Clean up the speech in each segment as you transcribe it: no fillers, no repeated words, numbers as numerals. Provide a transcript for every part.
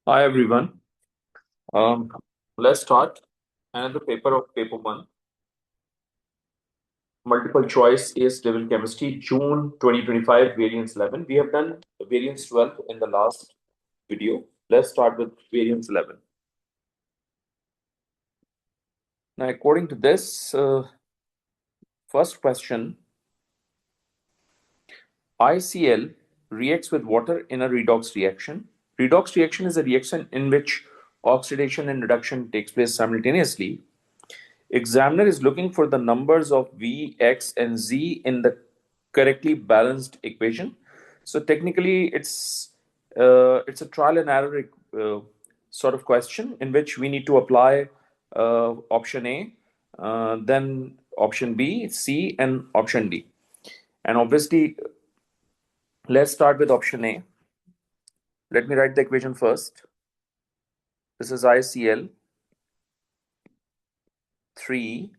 Hi everyone. Um, let's start another paper of paper one. Multiple choice is level chemistry, June 2025, variance 11. We have done variance 12 in the last video. Let's start with variance 11. Now, according to this first question, ICl reacts with water in a redox reaction. Redox reaction is a reaction in which oxidation and reduction takes place simultaneously. Examiner is looking for the numbers of V, X, and Z in the correctly balanced equation. So technically, it's a trial and error sort of question in which we need to apply option A, then option B, C, and option D. And obviously, let's start with option A. Let me write the equation first. This is ICl 3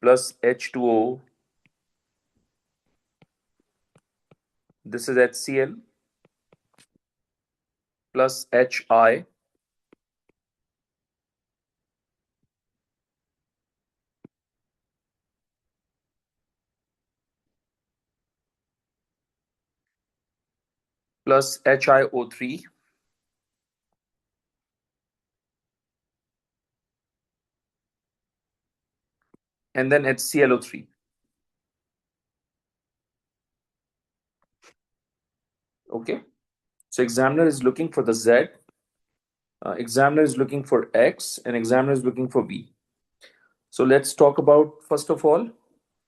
plus H2O. This is HCl plus HI plus HiO3 and then HClO3. Okay. So examiner is looking for the Z, examiner is looking for X, and examiner is looking for V. So let's talk about, first of all,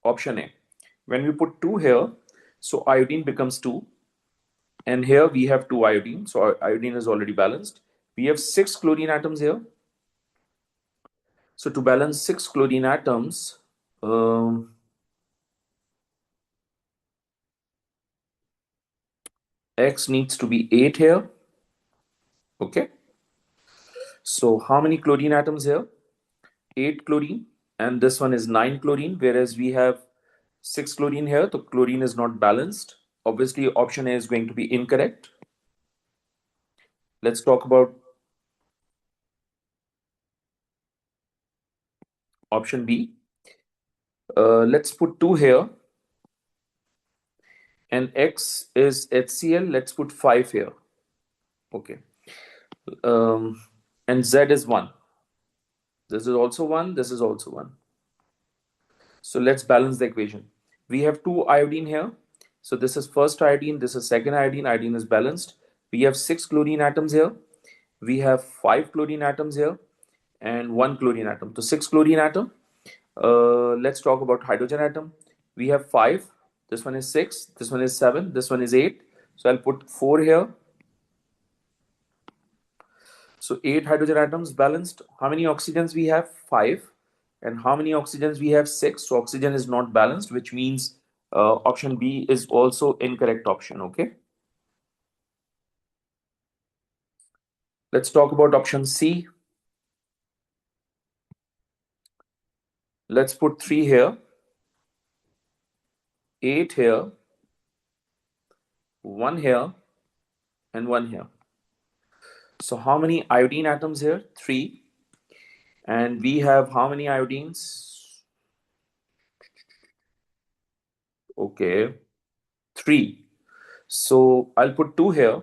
option A. When we put 2 here, so iodine becomes 2. And here we have 2 iodine. So our iodine is already balanced. We have 6 chlorine atoms here. So to balance 6 chlorine atoms, X needs to be 8 here. Okay. So how many chlorine atoms here? 8 chlorine, and this one is 9 chlorine, whereas we have 6 chlorine here. So chlorine is not balanced. Obviously, option A is going to be incorrect. Let's talk about option B. Let's put 2 here, and X is HCl. Let's put 5 here. Okay. And Z is 1. This is also 1. This is also 1. So let's balance the equation. We have 2 iodine here. So this is first iodine, this is second iodine. Iodine is balanced. We have 6 chlorine atoms here. We have 5 chlorine atoms here and 1 chlorine atom. So 6 chlorine atom. Let's talk about hydrogen atom. We have 5. This one is 6. This one is 7. This one is 8. So I'll put 4 here. So 8 hydrogen atoms balanced. How many oxygens we have? 5. And how many oxygens we have? 6. So oxygen is not balanced, which means option B is also incorrect option. Okay. Let's talk about option C. Let's put 3 here, 8 here, 1 here, and 1 here. So how many iodine atoms here? 3. And we have how many iodines? Okay, 3. So I'll put 2 here.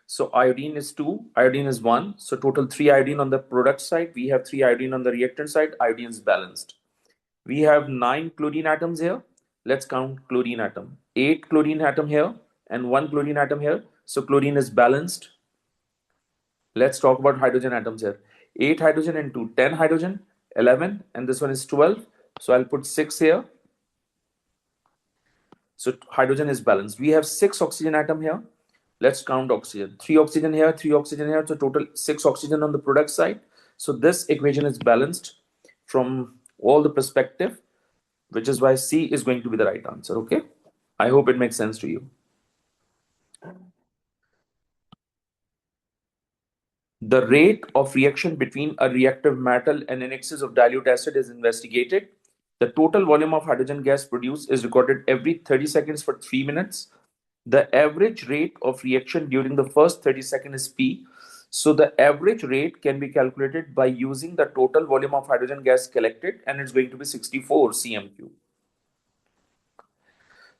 So iodine is 2, iodine is 1. So total 3 iodine on the product side. We have 3 iodine on the reactant side. Iodine is balanced. We have 9 chlorine atoms here. Let's count chlorine atom. 8 chlorine atom here and 1 chlorine atom here. So chlorine is balanced. Let's talk about hydrogen atoms here. 8 hydrogen and 2, 10 hydrogen, 11, and this one is 12. So I'll put 6 here. So hydrogen is balanced. We have 6 oxygen atom here. Let's count oxygen. 3 oxygen here, 3 oxygen here. So total 6 oxygen on the product side. So this equation is balanced from all the perspective, which is why C is going to be the right answer. Okay. I hope it makes sense to you. The rate of reaction between a reactive metal and an excess of dilute acid is investigated. The total volume of hydrogen gas produced is recorded every 30 seconds for 3 minutes. The average rate of reaction during the first 30 seconds is P. So the average rate can be calculated by using the total volume of hydrogen gas collected, and it's going to be 64 cm3.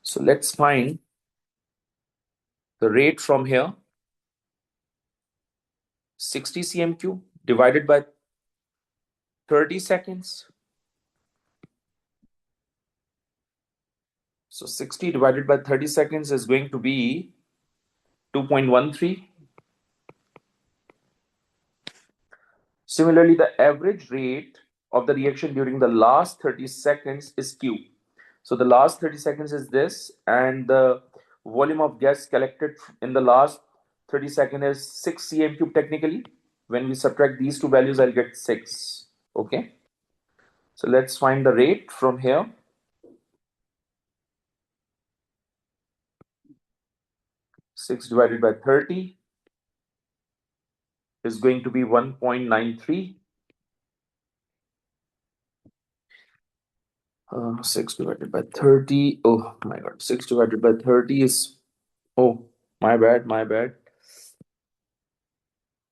So let's find the rate from here. 60 cm3 divided by 30 seconds. So 60 divided by 30 seconds is going to be 2.13. Similarly, the average rate of the reaction during the last 30 seconds is Q. So the last 30 seconds is this, and the volume of gas collected in the last 30 seconds is 6 cm3 technically. When we subtract these two values, I'll get 6. Okay. So let's find the rate from here. 6 divided by 30 is going to be 1.93. 6 divided by 30. Oh my god. 6 divided by 30 is. Oh, my bad.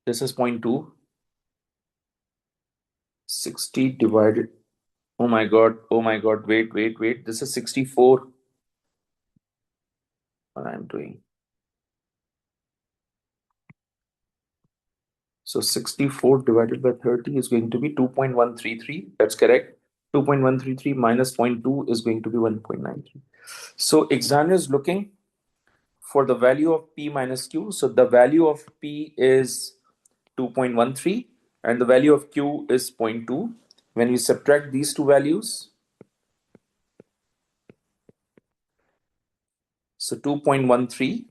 This is 0.2. 60 divided. Oh my god. Wait. This is 64. What I'm doing. So 64 divided by 30 is going to be 2.133. That's correct. 2.133 minus 0.2 is going to be 1.93. So examiner is looking for the value of P minus Q. So the value of P is 2.13 and the value of Q is 0.2. When we subtract these two values, so 2.13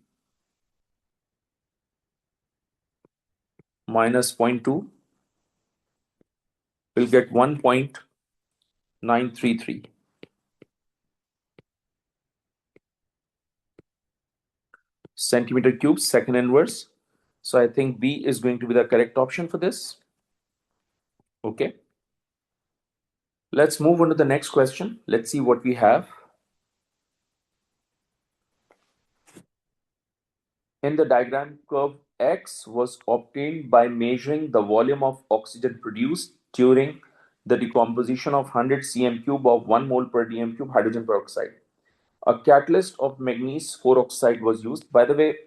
minus 0.2 will get 1.933. Centimeter cube, second inverse. So I think B is going to be the correct option for this. Okay. Let's move on to the next question. Let's see what we have. In the diagram, curve X was obtained by measuring the volume of oxygen produced during the decomposition of 100 cm3 of 1 mole per dm3 hydrogen peroxide. A catalyst of manganese 4 oxide was used. By the way,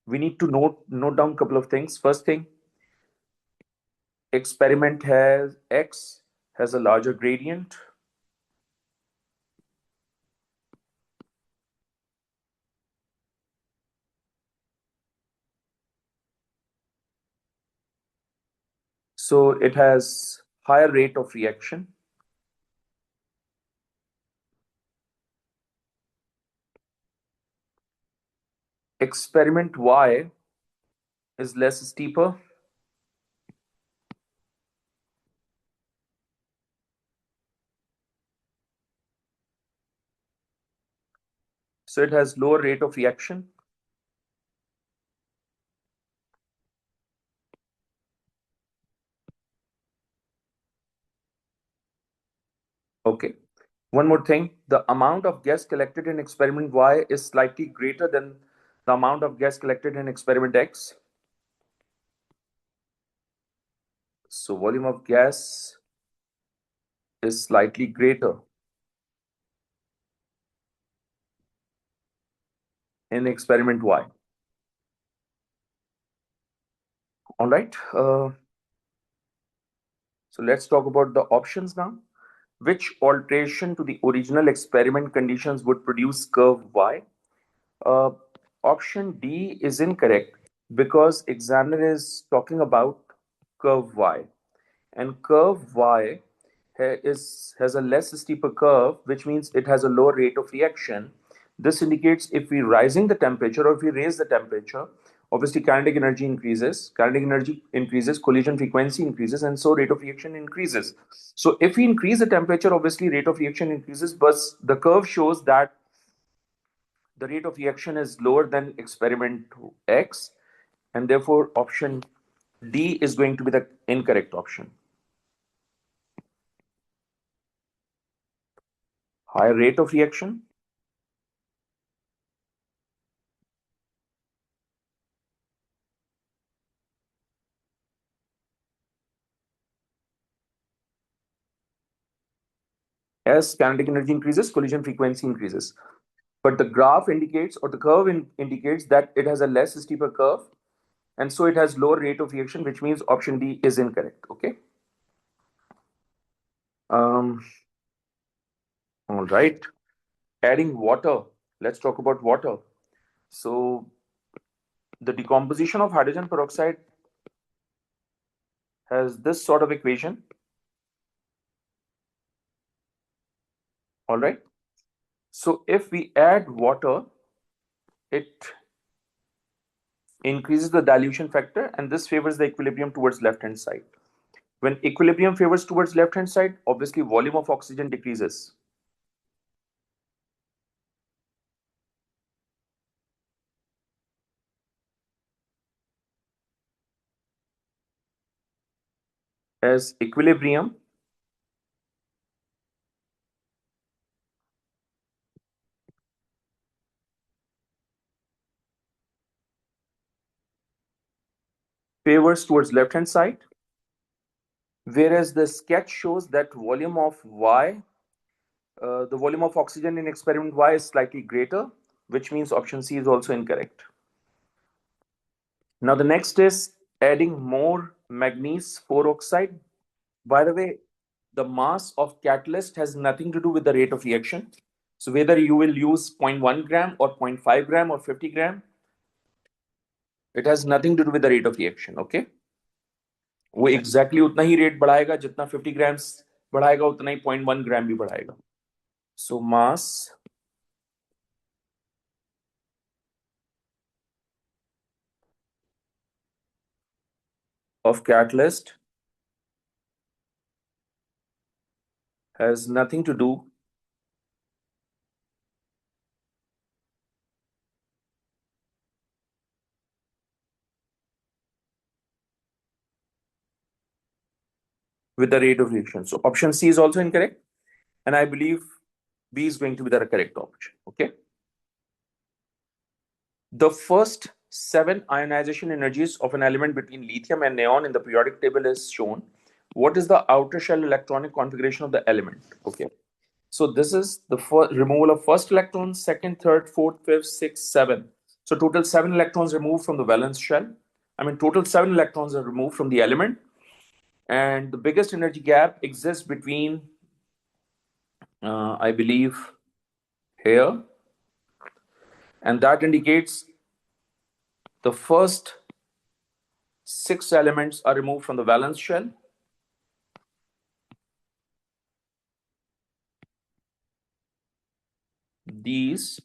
we need to note down a couple of things. First thing, experiment has X has a larger gradient. So it has higher rate of reaction. Experiment Y is less steeper. So it has lower rate of reaction. Okay. One more thing, the amount of gas collected in experiment Y is slightly greater than the amount of gas collected in experiment X. So volume of gas is slightly greater in experiment Y. All right. So let's talk about the options now. Which alteration to the original experiment conditions would produce curve Y? Uh, Option D is incorrect because examiner is talking about curve Y, and curve Y has a less steeper curve, which means it has a lower rate of reaction. This indicates if we rising the temperature or if we raise the temperature, obviously kinetic energy increases. Kinetic energy increases, collision frequency increases, and so rate of reaction increases. So if we increase the temperature, obviously rate of reaction increases, but the curve shows that the rate of reaction is lower than experiment X, and therefore option D is going to be the incorrect option. higher rate of reaction, as kinetic energy increases, collision frequency increases. But the graph indicates, or the curve indicates that it has a less steeper curve, and so it has lower rate of reaction, which means option D is incorrect. Okay. Um, all right. Adding water. Let's talk about water. So the decomposition of hydrogen peroxide has this sort of equation. All right. So if we add water, it increases the dilution factor, and this favors the equilibrium towards left-hand side. When equilibrium favors towards left-hand side, obviously volume of oxygen decreases. As equilibrium favors towards left-hand side, whereas the sketch shows that volume of Y, the volume of oxygen in experiment Y is slightly greater, which means option C is also incorrect. Now the next is adding more manganese 4 oxide. By the way, the mass of catalyst has nothing to do with the rate of reaction. So whether you will use 0.1 gram or 0.5 gram or 50 gram, it has nothing to do with the rate of reaction. Okay. वो exactly उतना ही rate बढ़ाएगा जितना 50 grams बढ़ाएगा उतना ही 0.1 gram भी बढ़ाएगा. So mass of catalyst has nothing to do with the rate of reaction. So option C is also incorrect, and I believe B is going to be the correct option. Okay. The first 7 ionization energies of an element between lithium and neon in the periodic table is shown. What is the outer shell electronic configuration of the element? Okay. So this is the removal of first electron, second, third, fourth, fifth, sixth, seventh. So total 7 electrons removed from the valence shell. I mean, total 7 electrons are removed from the element. And the biggest energy gap exists between, I believe, here. And that indicates the first 6 elements are removed from the valence shell. These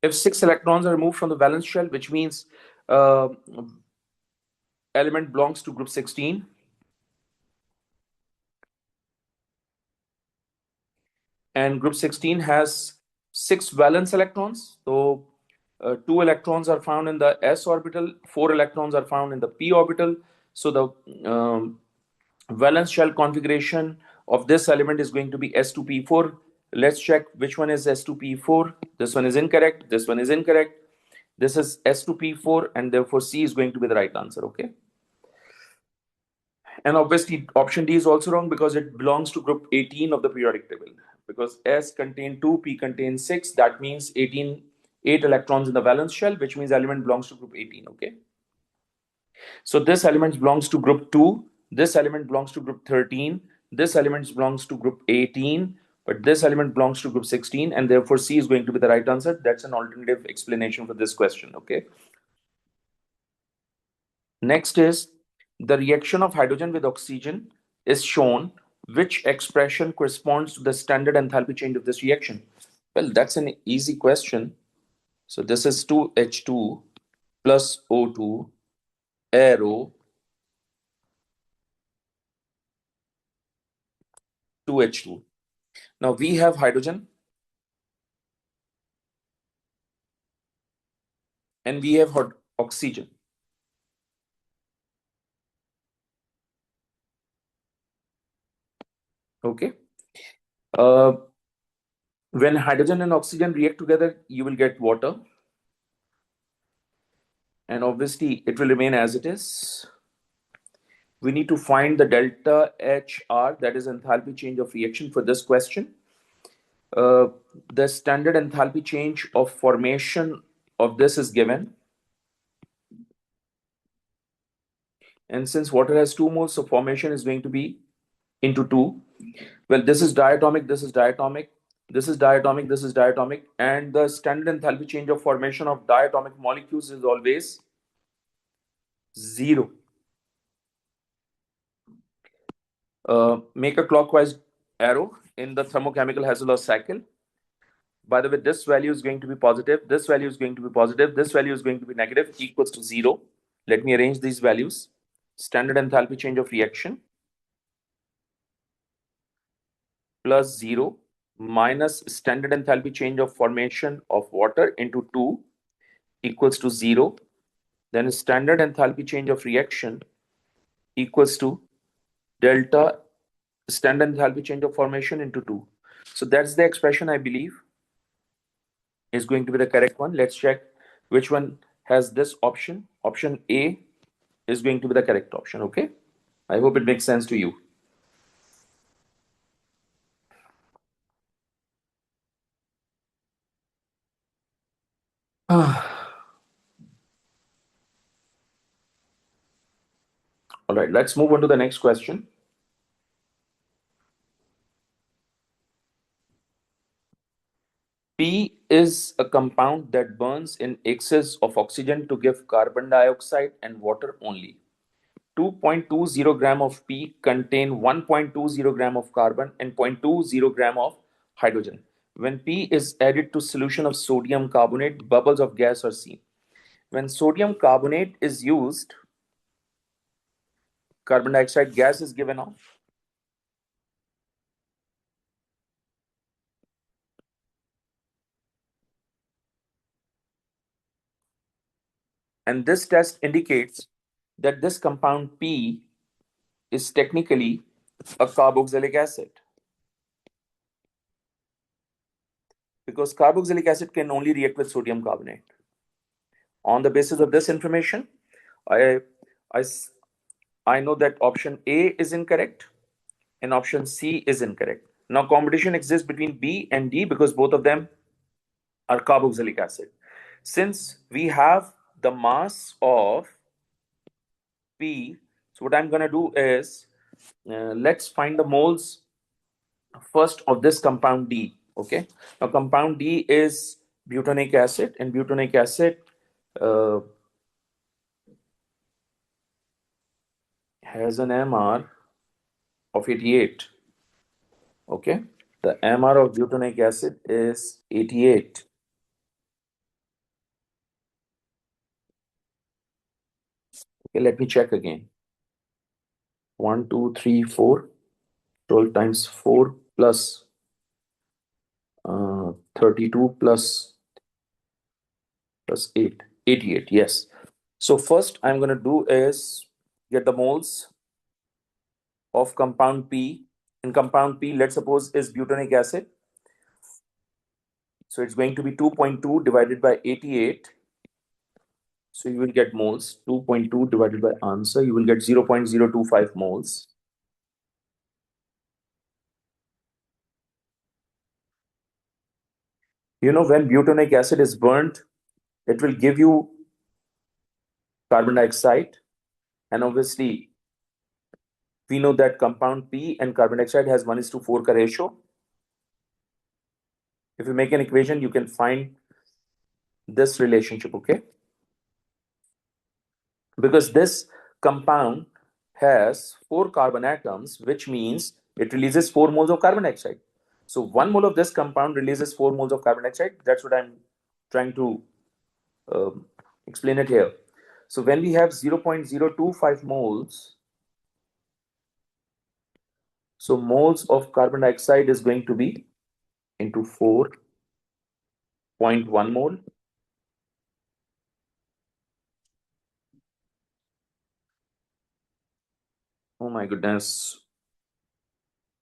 if 6 electrons are removed from the valence shell, which means uh, element belongs to group 16, and group 16 has 6 valence electrons. So 2 electrons are found in the s orbital, 4 electrons are found in the p orbital. So the valence shell configuration of this element is going to be s2p4. Let's check which one is s2p4. This one is incorrect, this one is incorrect, this is s2p4, and therefore C is going to be the right answer. Okay. And obviously option D is also wrong because it belongs to group 18 of the periodic table. Because S contains 2, P contains 6, that means 18, 8 electrons in the valence shell, which means element belongs to group 18. Okay. So this element belongs to group 2, this element belongs to group 13, this element belongs to group 18, but this element belongs to group 16, and therefore C is going to be the right answer. That's an alternative explanation for this question. Okay. Next is the reaction of hydrogen with oxygen is shown. Which expression corresponds to the standard enthalpy change of this reaction? Well, that's an easy question. So this is 2H2 plus O2 arrow 2H2. Now we have hydrogen and we have oxygen. Okay. When hydrogen and oxygen react together, you will get water. And obviously, it will remain as it is. We need to find the delta HR, that is enthalpy change of reaction for this question. The standard enthalpy change of formation of this is given. And since water has 2 moles, so formation is going to be into 2. Well, this is diatomic, this is diatomic, this is diatomic, this is diatomic, and the standard enthalpy change of formation of diatomic molecules is always 0. Make a clockwise arrow in the thermochemical Haseloff cycle. By the way, this value is going to be positive, this value is going to be positive, this value is going to be negative, equals to 0. Let me arrange these values. Standard enthalpy change of reaction plus 0 minus standard enthalpy change of formation of water into 2 equals to 0. Then standard enthalpy change of reaction equals to delta standard enthalpy change of formation into 2. So that's the expression I believe is going to be the correct one. Let's check which one has this option. Option A is going to be the correct option. Okay. I hope it makes sense to you. All right, let's move on to the next question. P is a compound that burns in excess of oxygen to give carbon dioxide and water only. 2.20 gram of P contain 1.20 gram of carbon and 0.20 gram of hydrogen. When P is added to solution of sodium carbonate, bubbles of gas are seen. When sodium carbonate is used, carbon dioxide gas is given off. And this test indicates that this compound P is technically a carboxylic acid. Because carboxylic acid can only react with sodium carbonate. On the basis of this information, I, I know that option A is incorrect and option C is incorrect. Now competition exists between B and D because both of them are carboxylic acid. Since we have the mass of P, so what I'm going to do is let's find the moles first of this compound D. Okay. Now compound D is butanic acid, and butanic acid has an MR of 88. Okay. The MR of butanic acid is 88. Okay, let me check again. 1, 2, 3, 4. 12 times 4 plus 32 plus 8. 88, yes. So first I'm going to do is get the moles of compound P. In compound P, let's suppose is butanic acid. So it's going to be 2.2 divided by 88. So you will get moles. 2.2 divided by answer, you will get 0.025 moles. You know, when butanic acid is burnt, it will give you carbon dioxide. And obviously, we know that compound P and carbon dioxide has 1:4 ka ratio. If you make an equation, you can find this relationship, okay? Because this compound has 4 carbon atoms, which means it releases 4 moles of carbon dioxide. So 1 mole of this compound releases 4 moles of carbon dioxide. That's what I'm trying to explain it here. So when we have 0.025 moles, so moles of carbon dioxide is going to be into 4.1 mole Oh my goodness.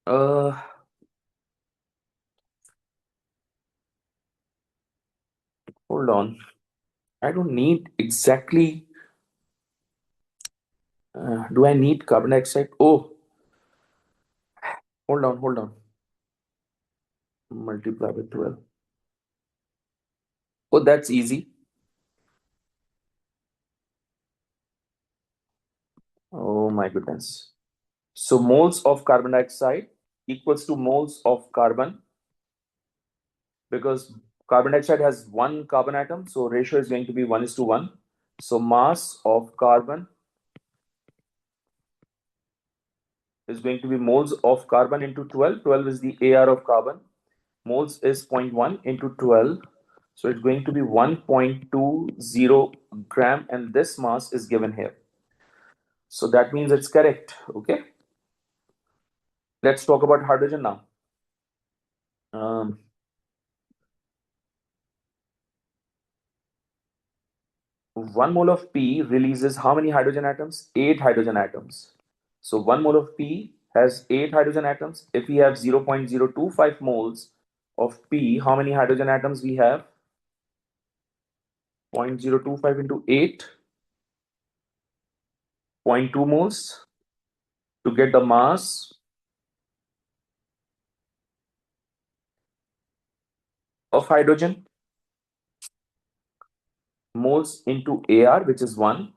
Uh, Hold on. I don't need exactly. Do I need carbon dioxide? Oh, hold on. Multiply with 12. Oh, that's easy. Oh my goodness. So moles of carbon dioxide equals to moles of carbon, because carbon dioxide has one carbon atom, so ratio is going to be 1:1. So mass of carbon is going to be moles of carbon into 12. 12 is the AR of carbon. Moles is 0.1 into 12. So it's going to be 1.20 gram, and this mass is given here. So that means it's correct. Okay. Let's talk about hydrogen now. Um, 1 mole of P releases how many hydrogen atoms? 8 hydrogen atoms. So 1 mole of P has 8 hydrogen atoms. If we have 0.025 moles of P, how many hydrogen atoms we have? 0.025 into 8, zero point 0.2 moles to get the mass of hydrogen. Moles into AR, which is 1.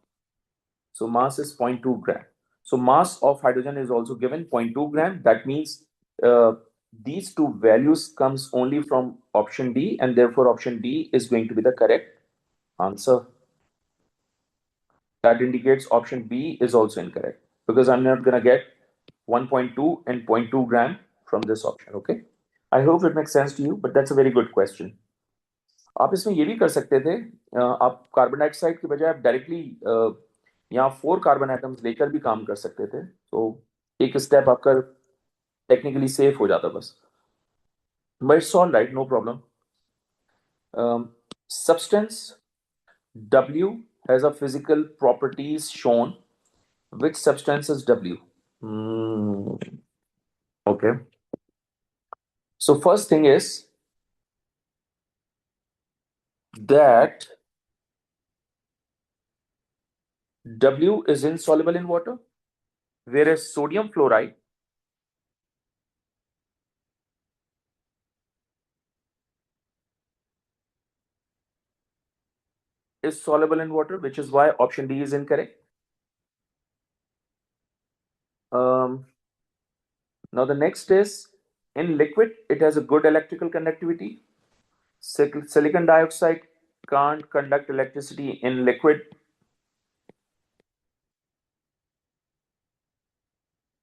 So mass is 0.2 gram. So mass of hydrogen is also given 0.2 gram. That means uh, these two values comes only from option D, and therefore option D is going to be the correct answer. That indicates option B is also incorrect, because I'm not going to get 1.2 and 0.2 gram from this option. Okay. I hope it makes sense to you, but that's a very good question. आप इसमें ये भी कर सकते थे, आप carbon dioxide की बजाय आप डायरेक्टली यहाँ 4 कार्बन एटम्स लेकर भी काम कर सकते थे, तो एक स्टेप आपका टेक्निकली सेफ हो जाता बस, but it's all right, no problem. Substance W has a physical properties shown. Which substance is W? Okay. So first thing is that W is insoluble in water, whereas sodium fluoride is soluble in water, which is why option D is incorrect. Now the next is, in liquid, it has a good electrical conductivity. Silicon dioxide can't conduct electricity in liquid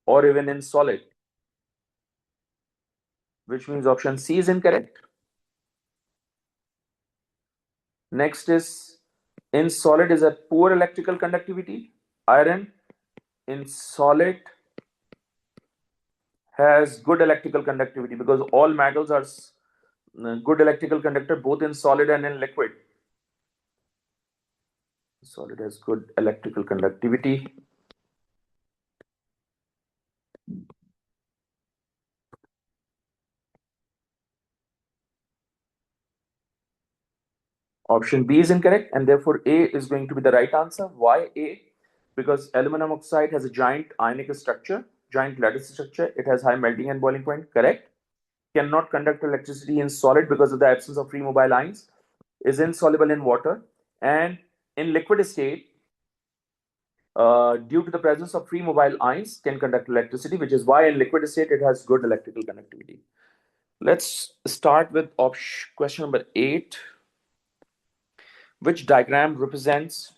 or even in solid, which means option C is incorrect. Next is, in solid is a poor electrical conductivity. Iron in solid has good electrical conductivity, because all metals are good electrical conductor both in solid and in liquid. Solid has good electrical conductivity. Option B is incorrect, and therefore A is going to be the right answer. Why A? Because aluminum oxide has a giant ionic structure, giant lattice structure. It has high melting and boiling point. Correct. Cannot conduct electricity in solid because of the absence of free mobile ions. Is insoluble in water, and in liquid state, due to the presence of free mobile ions, can conduct electricity, which is why in liquid state it has good electrical conductivity. Let's start with question number 8. Which diagram represents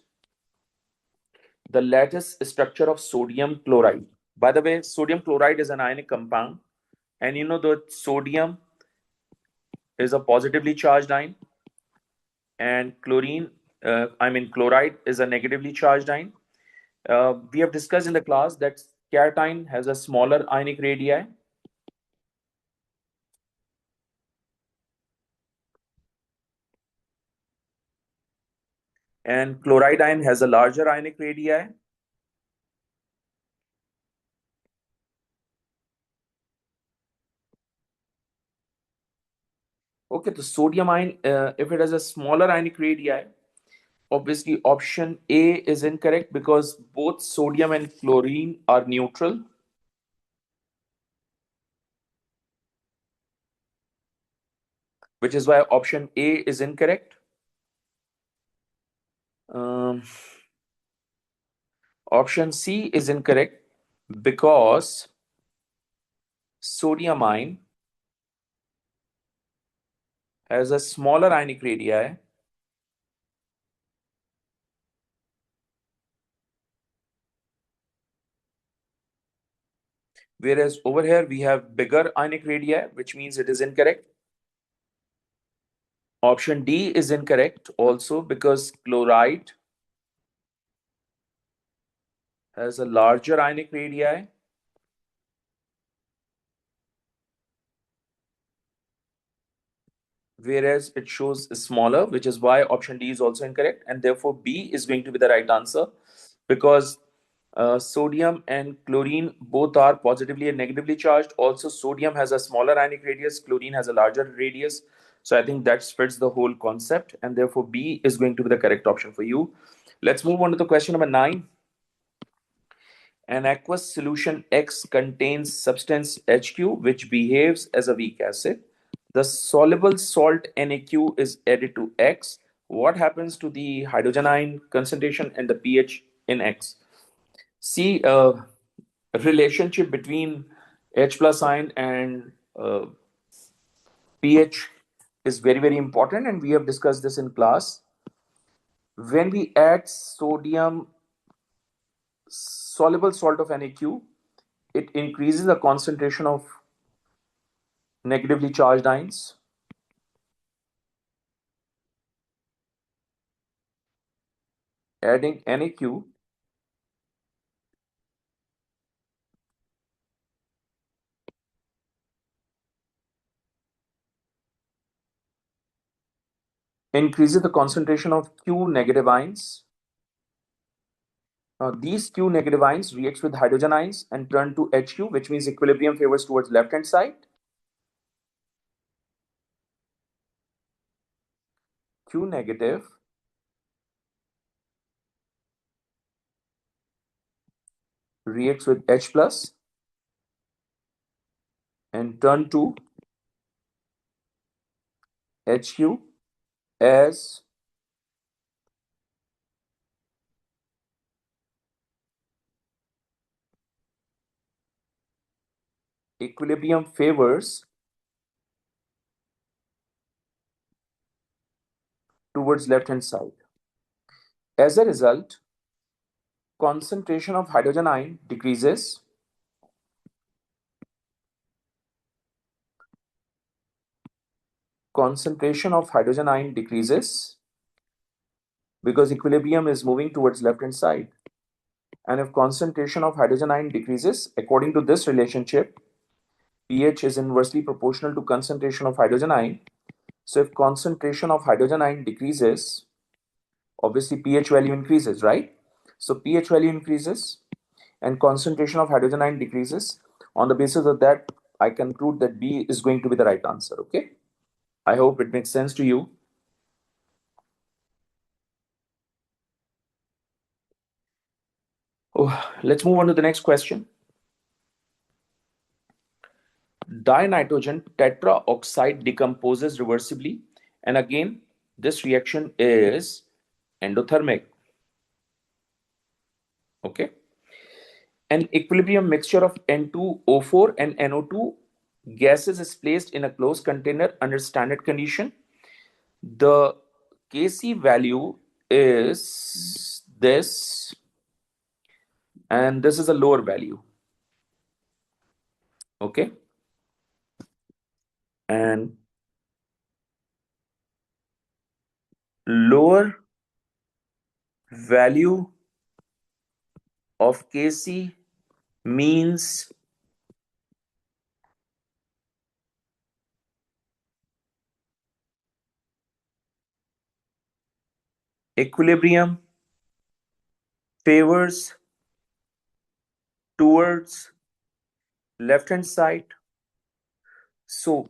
the lattice structure of sodium chloride? By the way, sodium chloride is an ionic compound, and you know that sodium is a positively charged ion, and chloride is a negatively charged ion. We have discussed in the class that cation has a smaller ionic radii, and chloride ion has a larger ionic radii. Okay, the sodium ion, if it has a smaller ionic radii, obviously option A is incorrect because both sodium and chlorine are neutral. Which is why option A is incorrect. Option C is incorrect because sodium ion has a smaller ionic radii, whereas over here we have bigger ionic radii, which means it is incorrect. Option D is incorrect also because chloride has a larger ionic radii, whereas it shows smaller, which is why option D is also incorrect, and therefore B is going to be the right answer because sodium and chlorine both are positively and negatively charged. Also, sodium has a smaller ionic radius, chlorine has a larger radius. So I think that fits the whole concept, and therefore B is going to be the correct option for you. Let's move on to the question number 9. An aqueous solution X contains substance HQ which behaves as a weak acid. The soluble salt NaQ is added to X. What happens to the hydrogen ion concentration and the pH in X? See, relationship between H plus ion and pH is very, very important, and we have discussed this in class. When we add sodium soluble salt of NaQ, it increases the concentration of negatively charged ions. Adding NaQ increases the concentration of Q negative ions. Now, these Q negative ions react with hydrogen ions and turn to HQ, which means equilibrium favors towards left hand side. Q negative reacts with H plus and turn to HQ as equilibrium favors towards left hand side. As a result, concentration of hydrogen ion decreases. Concentration of hydrogen ion decreases because equilibrium is moving towards left hand side. And if concentration of hydrogen ion decreases, according to this relationship, pH is inversely proportional to concentration of hydrogen ion. So if concentration of hydrogen ion decreases, obviously pH value increases, right? So pH value increases and concentration of hydrogen ion decreases. On the basis of that, I conclude that B is going to be the right answer, okay? I hope it makes sense to you. Oh, let's move on to the next question. Dinitrogen tetraoxide decomposes reversibly, and again, this reaction is endothermic. Okay. An equilibrium mixture of N2O4 and NO2 gases is placed in a closed container under standard condition. The Kc value is this, and this is a lower value. Okay. And lower value of Kc means equilibrium favors towards left hand side. So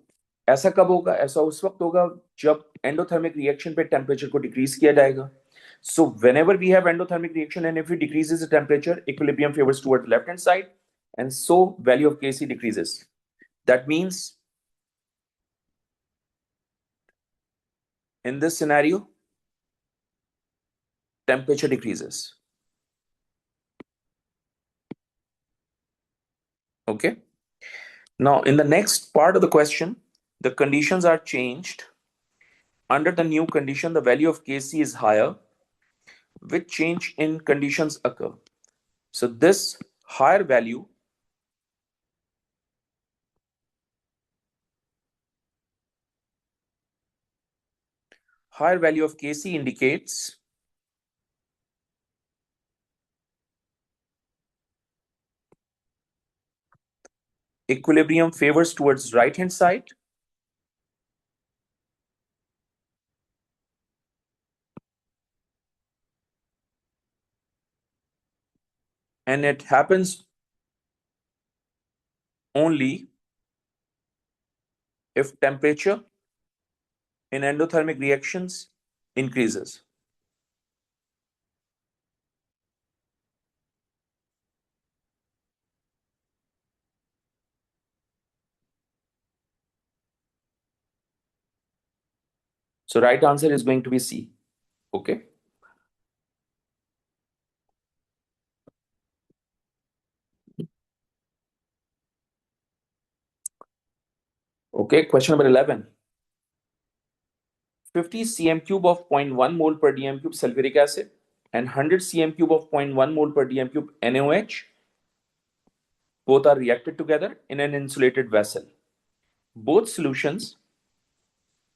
ऐसा कब होगा? ऐसा उस वक्त होगा जब endothermic reaction पे temperature को डिक्रीज किया जाएगा. So whenever we have endothermic reaction and if it decreases the temperature, equilibrium favors towards left hand side, and so value of Kc decreases. That means in this scenario, temperature decreases. Okay. Now in the next part of the question, the conditions are changed. Under the new condition, the value of Kc is higher. Which change in conditions occur? So this higher value of Kc indicates equilibrium favors towards right hand side, and it happens only if temperature in endothermic reactions increases. So right answer is going to be C. Okay. Okay, question number 11. 50 cm cube of 0.1 mole per dm cube sulfuric acid and 100 cm cube of 0.1 mole per dm cube NaOH both are reacted together in an insulated vessel. Both solutions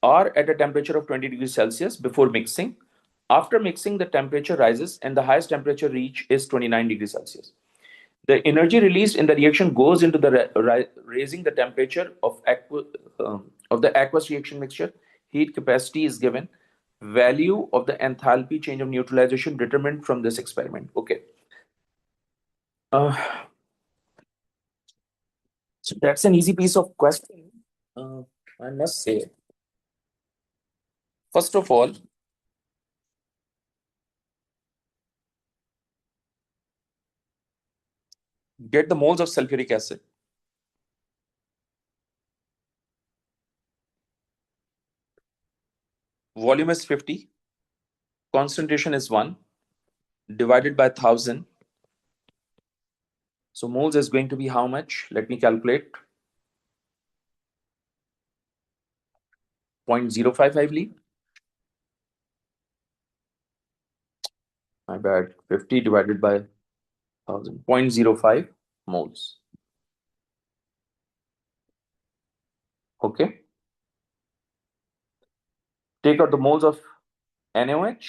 are at a temperature of 20 degrees Celsius before mixing. After mixing, the temperature rises and the highest temperature reached is 29 degrees Celsius. The energy released in the reaction goes into the raising the temperature of the aqueous reaction mixture. Heat capacity is given. Value of the enthalpy change of neutralization determined from this experiment. Okay. Uh, so that's an easy piece of question. I must say. First of all, get the moles of sulfuric acid. Volume is 50. Concentration is 1 divided by 1000. So moles is going to be how much? Let me calculate. 0.05, I believe. My bad. 50 divided by 1000. 0.05 moles. Okay. Take out the moles of NaOH.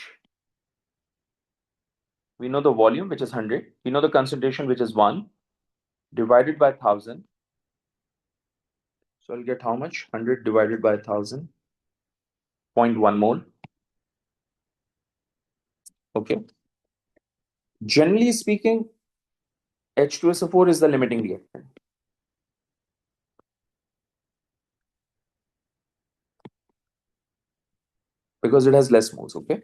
We know the volume, which is 100. We know the concentration, which is 1 divided by 1000. So I'll get how much? 100 divided by 1000. 0.1 mole. Okay. Generally speaking, H2SO4 is the limiting reactant. Because it has less moles, okay?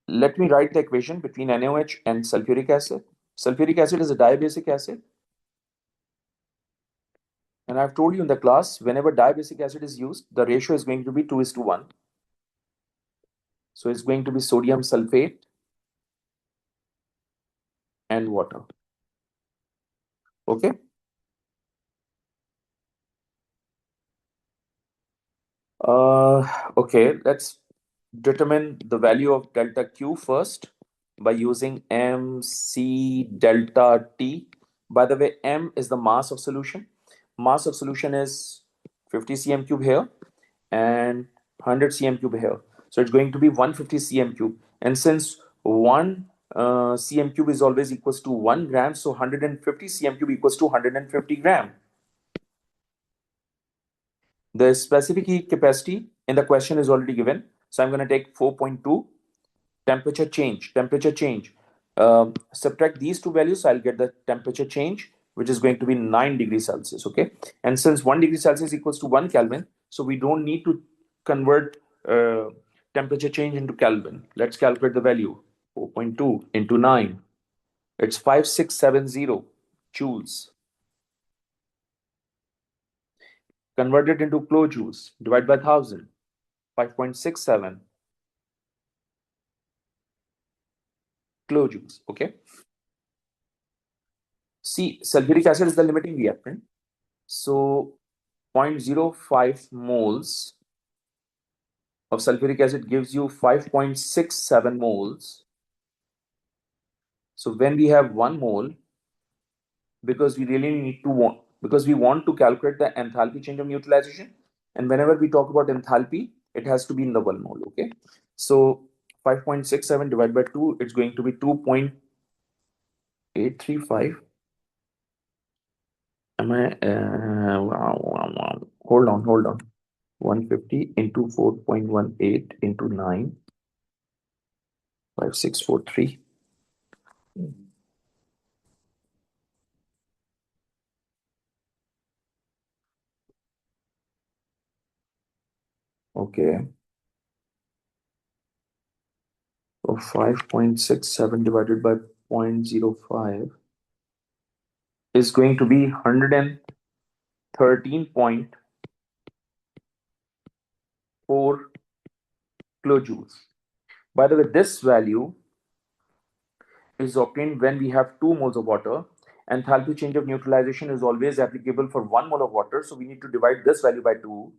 Let me write the equation between NaOH and sulfuric acid. Sulfuric acid is a diabasic acid. And I've told you in the class, whenever diabasic acid is used, the ratio is going to be 2:1. So it's going to be sodium sulfate and water. Okay. Okay, let's determine the value of delta Q first by using mc delta T. By the way, m is the mass of solution. Mass of solution is 50 cm cube here and 100 cm cube here. So it's going to be 150 cm cube. And since 1 cm cube is always equals to 1 gram, so 150 cm cube equals to 150 gram. The specific heat capacity in the question is already given. So I'm going to take 4.2. Temperature change. Subtract these two values, so I'll get the temperature change. which is going to be 9 degrees Celsius, okay? And since 1 degree Celsius equals to 1 Kelvin, so we don't need to convert temperature change into Kelvin. Let's calculate the value. 4.2 into 9. It's 5670 joules. Convert it into kilojoules. Divide by 1000. 5.67 kilojoules, okay? See, sulfuric acid is the limiting reactant. So 0.05 moles of sulfuric acid gives you 5.67 moles. So when we have 1 mole, because we want to calculate the enthalpy change of neutralization, and whenever we talk about enthalpy, it has to be in the 1 mole, okay? So 5.67 divided by 2, it's going to be 2.835. Am I hold on 150 into 4.18 into 9, 5643. Okay, so 5.67 divided by 0.05 is going to be 113.4 kilojoules. By the way, this value is obtained when we have 2 moles of water. Enthalpy change of neutralization is always applicable for 1 mole of water, so we need to divide this value by 2.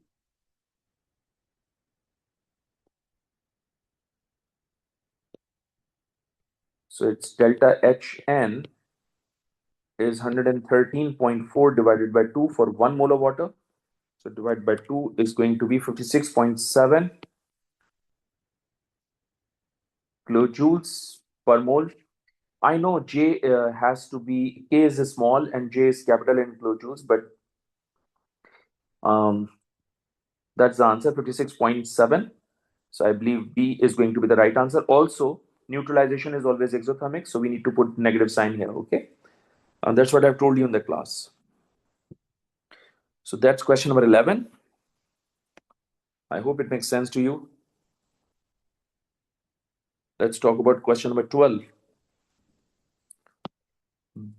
So it's delta Hn is 113.4 divided by 2 for 1 mole of water. So divided by 2 is going to be 56.7 kilojoules per mole. I know J has to be, K is small and J is capital in kilojoules, but that's the answer, 56.7. So I believe B is going to be the right answer. Also, neutralization is always exothermic, so we need to put negative sign here, okay? And that's what I've told you in the class. So that's question number 11. I hope it makes sense to you. Let's talk about question number 12.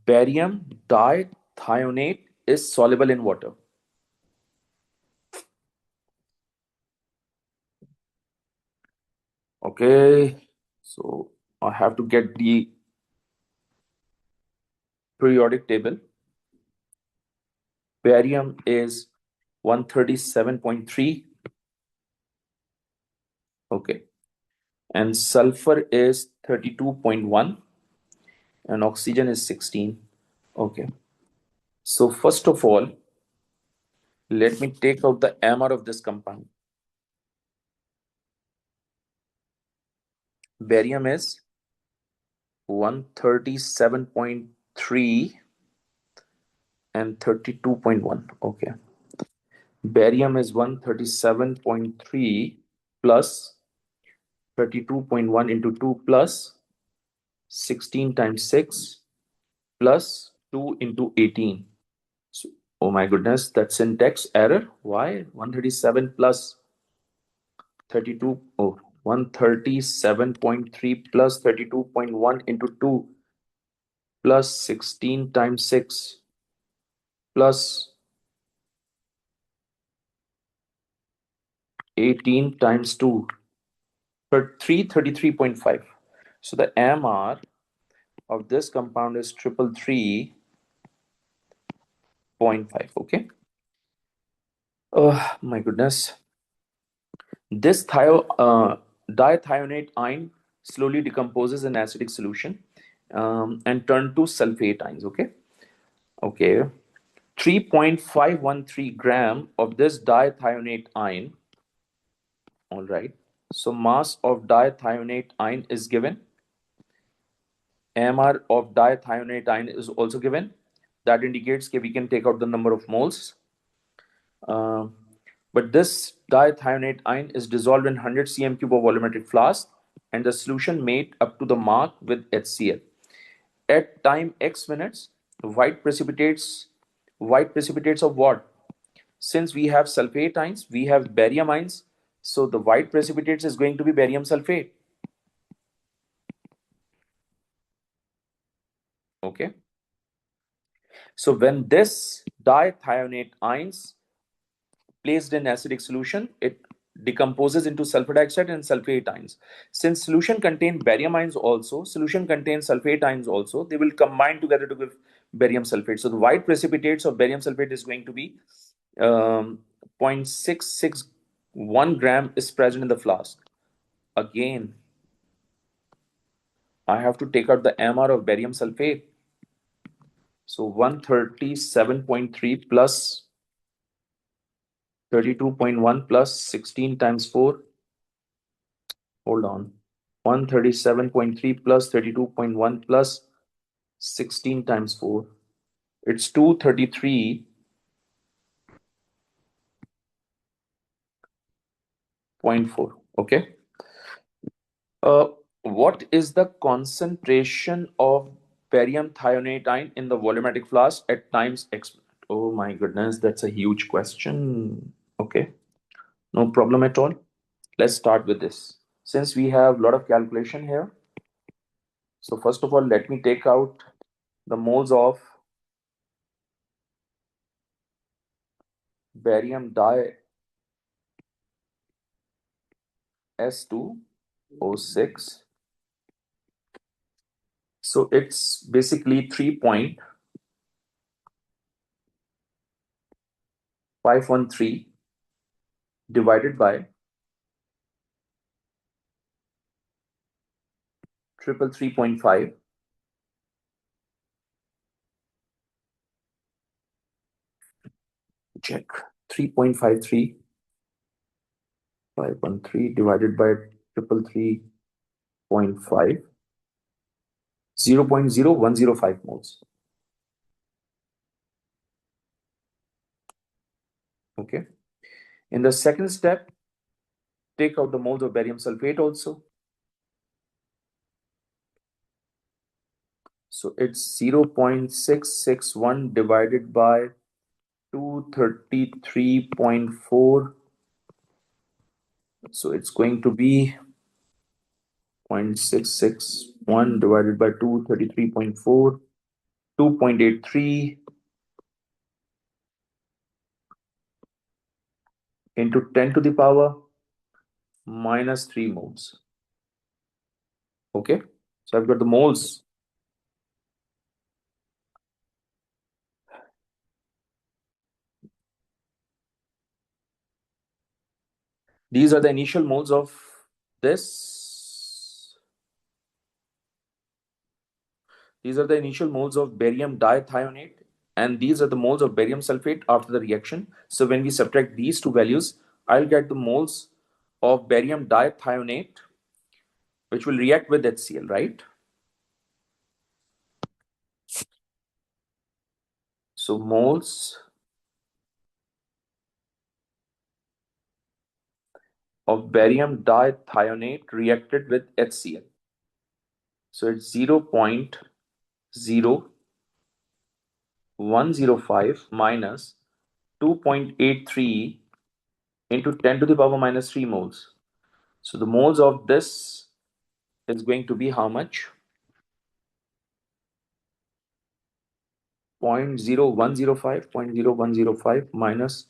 Barium dithionate is soluble in water. Okay, so I have to get the periodic table. Barium is 137.3. Okay, and sulfur is 32.1, and oxygen is 16. Okay, so first of all, let me take out the MR of this compound. Barium is 137.3 and 32.1. Okay, barium is 137.3 plus 32.1 into 2 plus 16 times 6 plus 2 into 18. So, oh my goodness, that's syntax error. Why? 137 plus 32. Oh, 137.3 plus 32.1 into 2 plus 16 times 6 plus 18 times 2 for 333.5. So the MR of this compound is 333.5. Okay. Oh my goodness. This dithionate ion slowly decomposes in acidic solution and turn to sulfate ions. Okay. Okay. 3.513 gram of this dithionate ion. All right. So mass of dithionate ion is given. MR of dithionate ion is also given. That indicates that we can take out the number of moles. But this dithionate ion is dissolved in 100 cm cube of volumetric flask, and the solution made up to the mark with HCl. At time x minutes, White precipitates of what? Since we have sulfate ions, we have barium ions, so the white precipitates is going to be barium sulfate. Okay. So when this dithionate ions placed in acidic solution, it decomposes into sulfur dioxide and sulfate ions. Since solution contains barium ions also, solution contains sulfate ions also, they will combine together to give barium sulfate. So the white precipitates of barium sulfate is going to be 0.661 gram is present in the flask. Again, I have to take out the MR of barium sulfate. So 137.3 plus 32.1 plus 16 times 4. Hold on. 137.3 plus 32.1 plus 16 times 4. It's 233.4. Okay. What is the concentration of barium thionate ion in the volumetric flask at times x? Oh my goodness, that's a huge question. Okay, no problem at all. Let's start with this. Since we have a lot of calculation here, so first of all, let me take out the moles of barium di S2O6. So it's basically 3.513 divided by 333.5. Check. 3.53 513 divided by 333.5, 0.0105 moles. Okay. In the second step, take out the moles of barium sulfate also. So it's 0.661 divided by 233.4. So it's going to be 0.661 divided by 233.4, 2.83 into 10 to the power minus 3 moles. Okay, so I've got the moles. These are the initial moles of this. These are the initial moles of barium dithionate, and these are the moles of barium sulfate after the reaction. So when we subtract these two values, I'll get the moles of barium dithionate, which will react with HCl, right? So moles of barium dithionate reacted with HCl. So it's 0.0105 minus 2.83 into 10 to the power minus 3 moles. So the moles of this is going to be how much? 0.0105 minus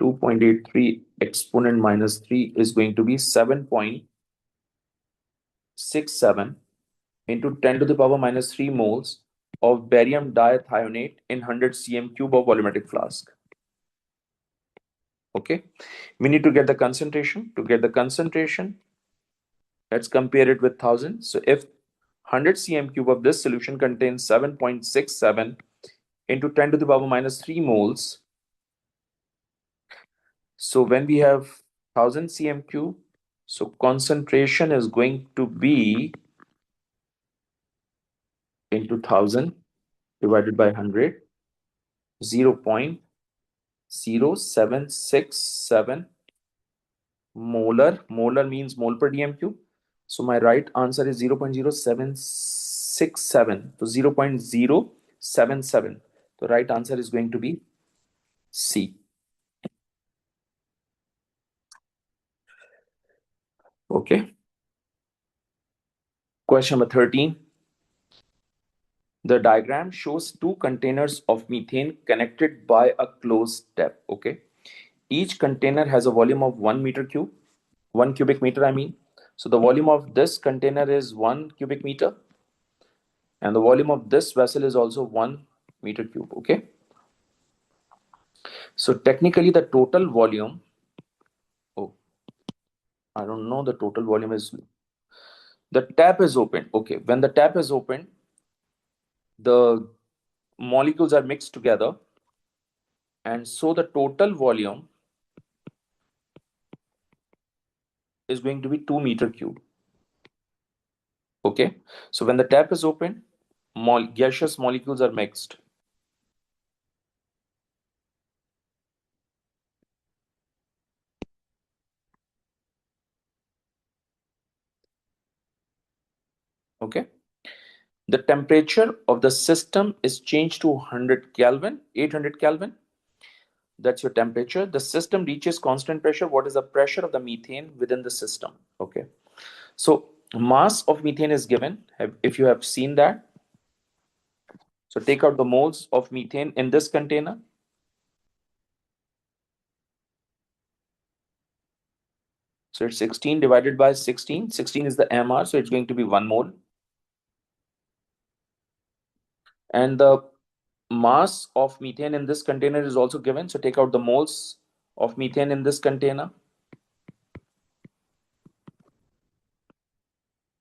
2.83 exponent minus 3 is going to be 7.67 into 10 to the power minus 3 moles of barium dithionate in 100 cm cube of volumetric flask. Okay, we need to get the concentration. To get the concentration, let's compare it with 1000. So if 100 cm cube of this solution contains 7.67 into 10 to the power minus 3 moles, so when we have 1000 cm cube, so concentration is going to be into 1000 divided by 100, 0.0767 molar. Molar means mole per dm cube. So my right answer is 0.0767. So 0.0 0.77. The right answer is going to be C. Okay. Question number 13. The diagram shows two containers of methane connected by a closed step. Okay. Each container has a volume of 1 meter cube, 1 cubic meter, I mean. So the volume of this container is 1 cubic meter, and the volume of this vessel is also 1 meter cube. Okay. So technically the total volume, oh, I don't know, the total volume is, the tap is open. Okay. When the tap is open, the molecules are mixed together, and so the total volume is going to be 2 meter cube. Okay. So when the tap is open, gaseous molecules are mixed. Okay. The temperature of the system is changed to 100 Kelvin, 800 Kelvin. That's your temperature. The system reaches constant pressure. What is the pressure of the methane within the system? Okay. So mass of methane is given, if you have seen that. So take out the moles of methane in this container. So it's 16 divided by 16. 16 is the MR, so it's going to be 1 mole. And the mass of methane in this container is also given. So take out the moles of methane in this container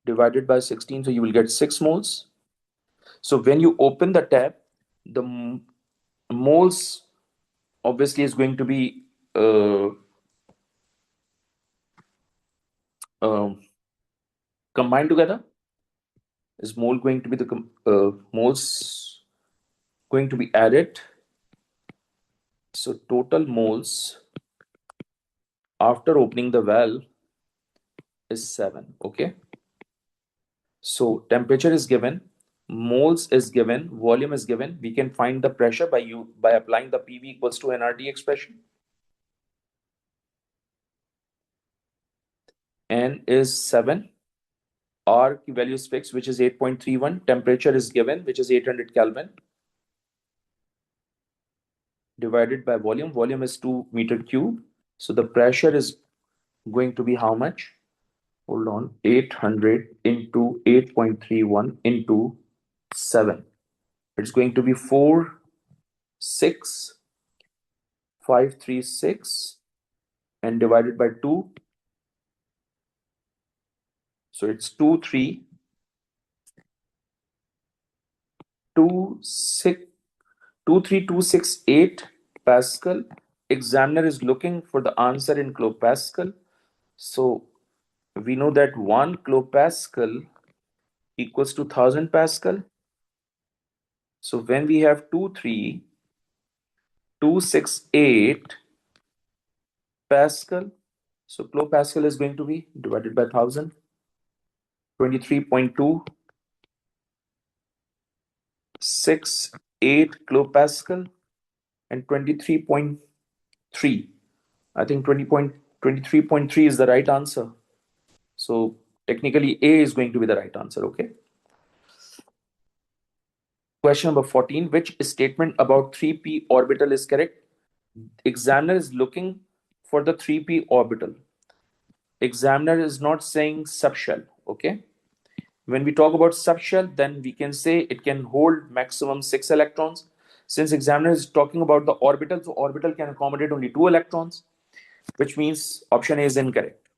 divided by 16. So you will get 6 moles. So when you open the tap, the moles obviously is going to be combined together. Is mole going to be the moles going to be added? So total moles after opening the valve is 7. Okay. So temperature is given, moles is given, volume is given. We can find the pressure by applying the PV equals to nRT expression. N is 7. R value is fixed, which is 8.31. Temperature is given, which is 800 Kelvin. Divided by volume. Volume is 2 meter cube. So the pressure is going to be how much? Hold on. 800 into 8.31 into 7. It's going to be 46536 and divided by 2. So it's 23268 Pascal. Examiner is looking for the answer in kilopascal. So we know that 1 kilopascal equals to 1000 Pascal. So when we have 23268 Pascal, so kilopascal is going to be divided by 1000, 23.268 kilopascal and 23.3. I think 23.3 is the right answer. So technically A is going to be the right answer. Okay. Question number 14. Which statement about 3p orbital is correct? Examiner is looking for the 3p orbital. Examiner is not saying subshell. Okay. When we talk about subshell, then we can say it can hold maximum 6 electrons. Since examiner is talking about the orbital, so orbital can accommodate only 2 electrons, which means option A is incorrect.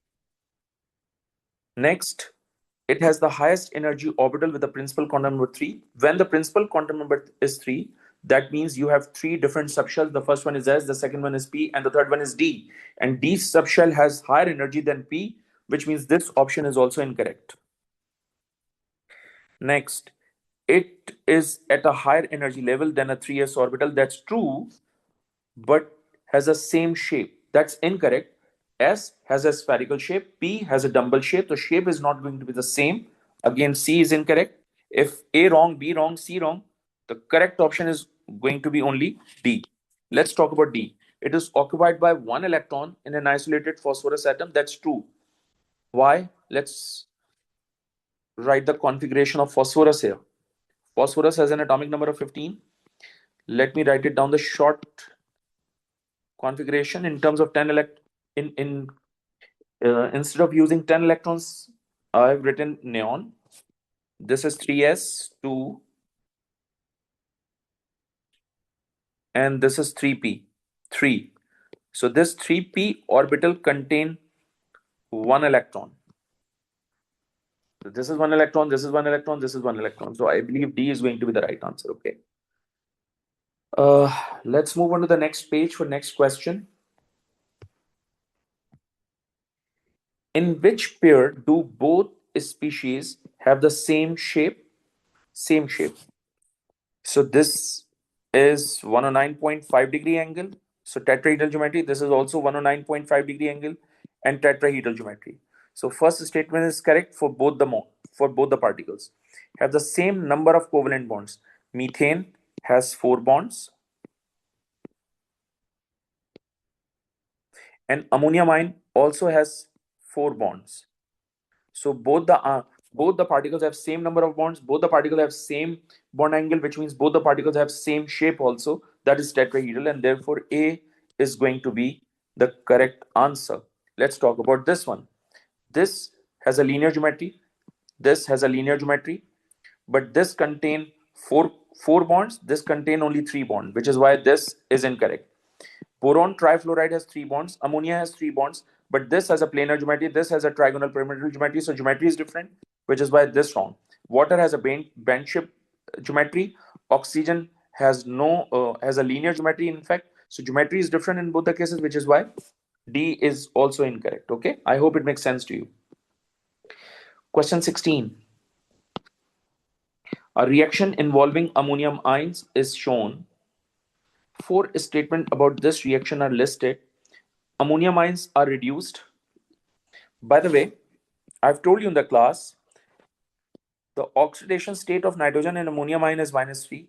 Next, it has the highest energy orbital with the principal quantum number 3. When the principal quantum number is 3, that means you have 3 different subshells. The first one is S, the second one is P, and the third one is D. And D subshell has higher energy than P, which means this option is also incorrect. Next, it is at a higher energy level than a 3s orbital. That's true, but has the same shape. That's incorrect. S has a spherical shape, P has a dumbbell shape. The shape is not going to be the same. Again, C is incorrect. If A wrong, B wrong, C wrong, The correct option is going to be only D. Let's talk about D. It is occupied by one electron in an isolated phosphorus atom. That's true. Why? Let's write the configuration of phosphorus here. Phosphorus has an atomic number of 15. Let me write it down the short configuration in terms of 10 in instead of using 10 electrons, I've written neon. This is 3s2 and this is 3p 3. So this 3p orbital contain one electron. So this is one electron, this is one electron, this is one electron. So I believe D is going to be the right answer. Okay. Let's move on to the next page for next question. In which pair do both species have the same shape? Same shape. So this is 109.5 degree angle. So tetrahedral geometry, this is also 109.5 degree angle and tetrahedral geometry. So first statement is correct for both the particles. Have the same number of covalent bonds. Methane has 4 bonds and ammonium also has 4 bonds. So both the particles have same number of bonds, both the particles have same bond angle, which means both the particles have same shape also, that is tetrahedral, and therefore A is going to be the correct answer. Let's talk about this one. This has a linear geometry, this has a linear geometry, but this contain four bonds, this contain only 3 bonds, which is why this is incorrect. Boron trifluoride has 3 bonds, ammonia has 3 bonds, but this has a planar geometry, this has a trigonal pyramidal geometry, so geometry is different, which is why this wrong. Water has a band shape geometry, oxygen has has a linear geometry in fact, so geometry is different in both the cases, which is why D is also incorrect. Okay, I hope it makes sense to you. Question 16. A reaction involving ammonium ions is shown. 4 statements about this reaction are listed. Ammonium ions are reduced. By the way, I've told you in the class, the oxidation state of nitrogen in ammonium ion is -3.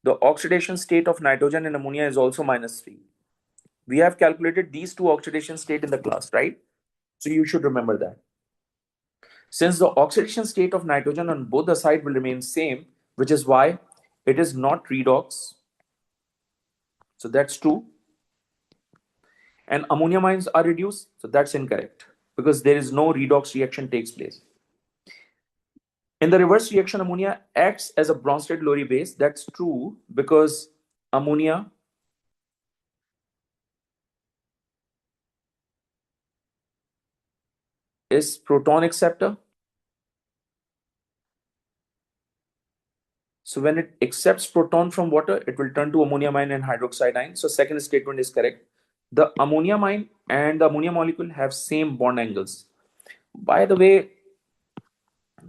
The oxidation state of nitrogen in ammonia is also -3. We have calculated these two oxidation state in the class, right? So you should remember that. Since the oxidation state of nitrogen on both the sides will remain same, which is why it is not redox. So that's true. And ammonium ions are reduced, so that's incorrect because there is no redox reaction takes place. In the reverse reaction, ammonia acts as a Bronsted-Lowry base. That's true because ammonia is proton acceptor. So when it accepts proton from water, it will turn to ammonium ion and hydroxide ion. So second statement is correct. The ammonium ion and the ammonia molecule have same bond angles. By the way,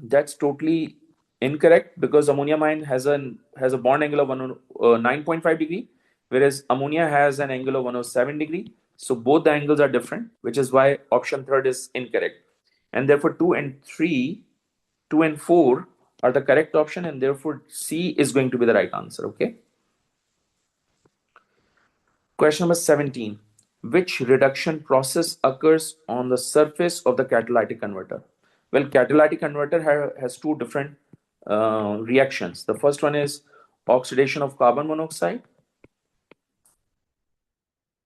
that's totally incorrect because ammonium ion has a bond angle of 9.5 degree, whereas ammonia has an angle of 107 degree. So both the angles are different, which is why option third is incorrect. And therefore 2 and 3, 2 and 4 are the correct option, and therefore C is going to be the right answer. Okay. Question number 17. Which reduction process occurs on the surface of the catalytic converter? Well, catalytic converter has two different reactions. The first one is oxidation of carbon monoxide.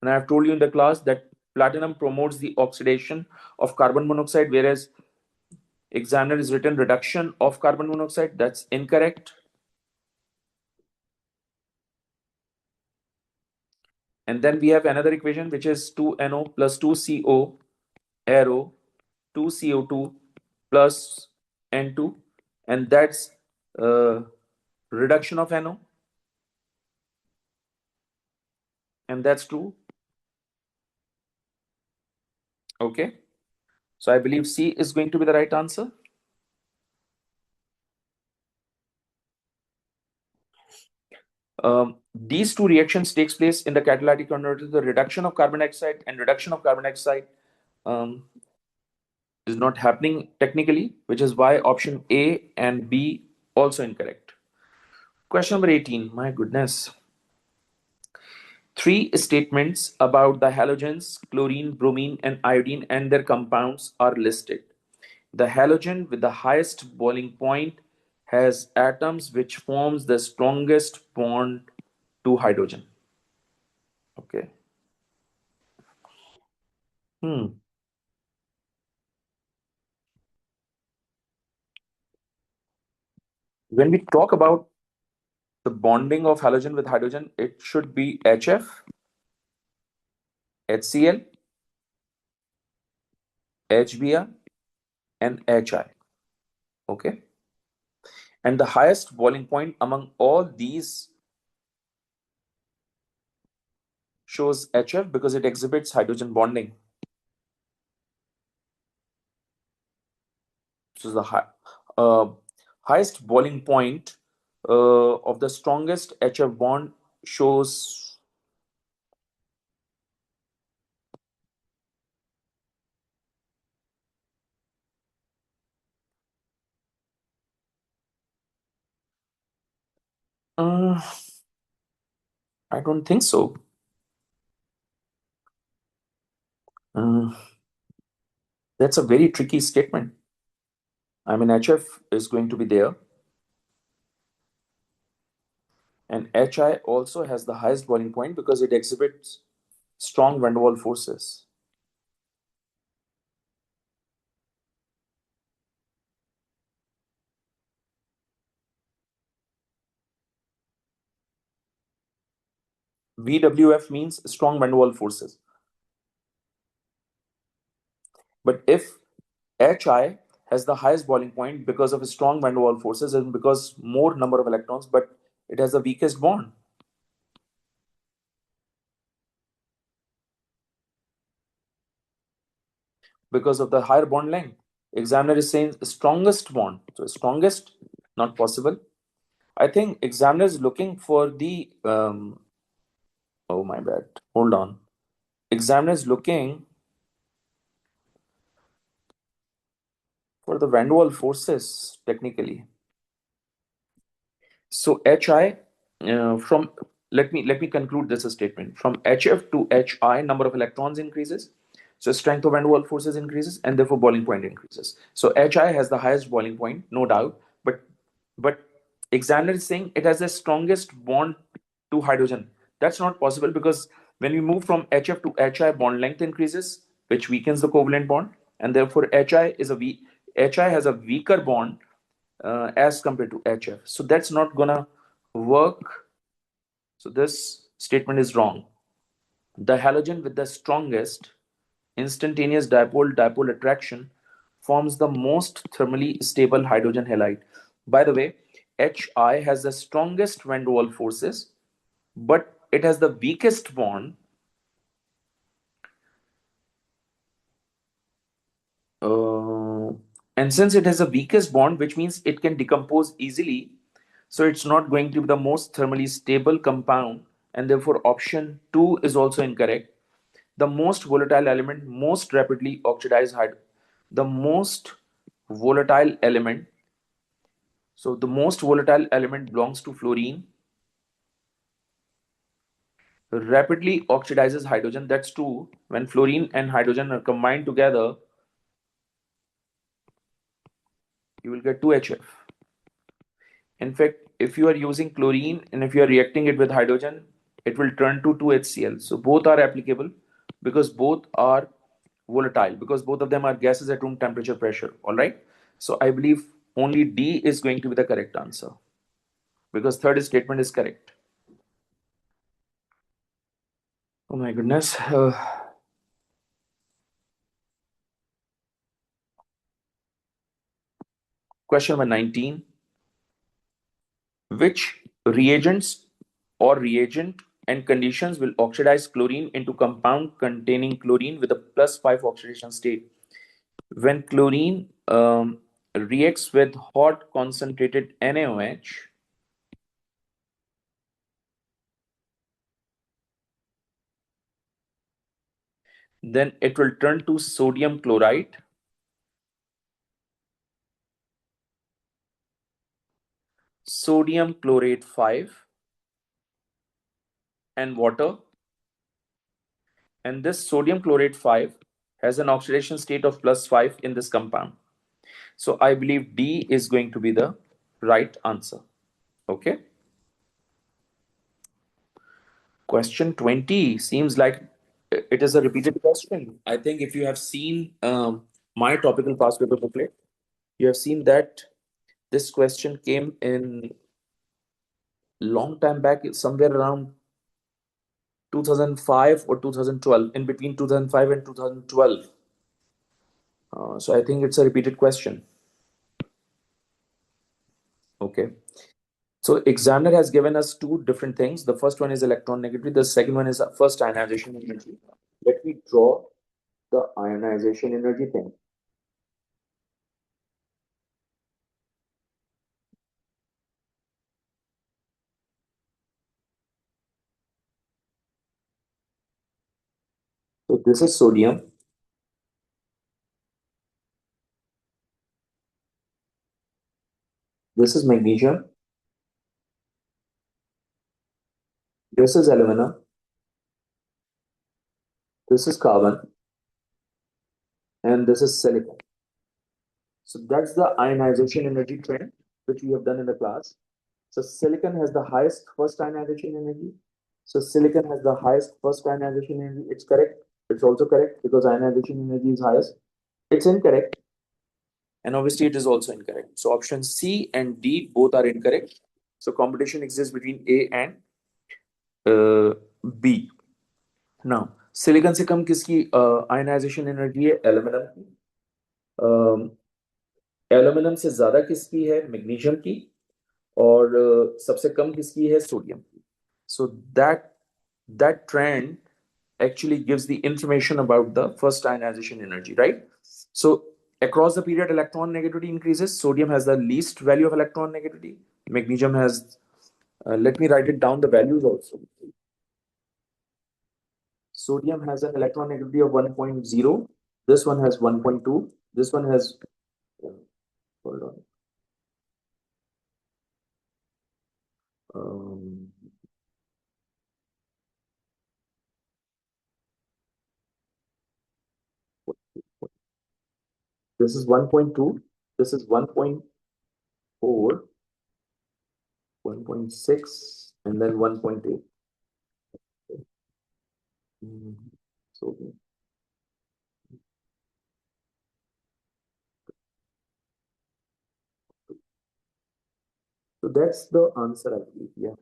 And I have told you in the class that platinum promotes the oxidation of carbon monoxide, whereas examiner is written reduction of carbon monoxide. That's incorrect. And then we have another equation, which is 2NO plus 2CO arrow 2CO2 plus N2, and that's reduction of NO, and that's true. Okay, so I believe C is going to be the right answer. These two reactions takes place in the catalytic converter. The reduction of carbon dioxide and reduction of carbon dioxide is not happening technically, which is why option A and B also incorrect. Question number 18. My goodness. 3 statements about the halogens, chlorine, bromine, and iodine and their compounds are listed. The halogen with the highest boiling point has atoms which forms the strongest bond to hydrogen. Okay. Hmm. When we talk about the bonding of halogen with hydrogen, it should be HF, HCl, HBr, and HI. Okay. And the highest boiling point among all these shows HF because it exhibits hydrogen bonding. So the highest boiling point of the strongest HF bond shows uh, I don't think so. Uh, that's a very tricky statement. I mean, HF is going to be there, and HI also has the highest boiling point because it exhibits strong van der Waals forces. VWF means strong van der Waals forces. But if HI has the highest boiling point because of strong van der Waals forces and because more number of electrons, but it has the weakest bond. Because of the higher bond length. Examiner is saying strongest bond. So strongest, not possible. I think examiner is looking for the, oh my bad, hold on. Examiner is looking for the van der Waals forces technically. So HI from let me conclude this statement. From HF to HI, number of electrons increases. So strength of van der Waals forces increases, and therefore boiling point increases. So HI has the highest boiling point, no doubt. But examiner is saying it has the strongest bond to hydrogen. That's not possible because when we move from HF to HI, bond length increases, which weakens the covalent bond, and therefore HI has a weaker bond as compared to HF. So that's not gonna work. So this statement is wrong. The halogen with the strongest instantaneous dipole-dipole attraction forms the most thermally stable hydrogen halide. By the way, Hi has the strongest van der Waals forces, but it has the weakest bond. Uh, and since it has the weakest bond, which means it can decompose easily, so it's not going to be the most thermally stable compound, and therefore option 2 is also incorrect. The most volatile element most rapidly oxidize the most volatile element. So the most volatile element belongs to fluorine. Rapidly oxidizes hydrogen. That's true. When fluorine and hydrogen are combined together, you will get 2HF. In fact, if you are using chlorine and if you are reacting it with hydrogen, it will turn to 2HCl. So both are applicable because both are volatile, because both of them are gases at room temperature pressure. All right. So I believe only D is going to be the correct answer because third statement is correct. Oh my goodness. Question number 19. Which reagents or reagent and conditions will oxidize chlorine into compound containing chlorine with a +5 oxidation state? When chlorine reacts with hot concentrated NaOH, then it will turn to sodium chloride. sodium chlorate 5 and water, and this sodium chlorate 5 has an oxidation state of +5 in this compound. So I believe D is going to be the right answer. Okay. Question 20 seems like it is a repeated question. I think if you have seen my topical past paper booklet, you have seen that this question came in long time back, somewhere around 2005 or 2012, in between 2005 and 2012. So I think it's a repeated question. Okay. So examiner has given us two different things. The first one is electron negativity. The second one is first ionization energy. Let me draw the ionization energy thing. So this is sodium. This is magnesium. This is aluminum. This is carbon. And this is silicon. So that's the ionization energy trend, which we have done in the class. So silicon has the highest first ionization energy. So silicon has the highest first ionization energy. It's correct. It's also correct because ionization energy is highest. It's incorrect. And obviously it is also incorrect. So option C and D both are incorrect. So competition exists between A and B. Now silicon से कम किसकी ionization energy है aluminium की aluminium से ज्यादा किसकी है magnesium की और सबसे कम किसकी है सोडियम की so that trend actually gives the information about the first ionization energy, right? So across the period electron negativity increases. Sodium has the least value of electron negativity. Magnesium has let me write it down the values also. Sodium has an electron negativity of 1.0. This one has 1.2. This one has hold on. Um, this is 1.2. This is 1.4, 1.6, and then 1.8. So, so that's the answer, I believe. Yeah.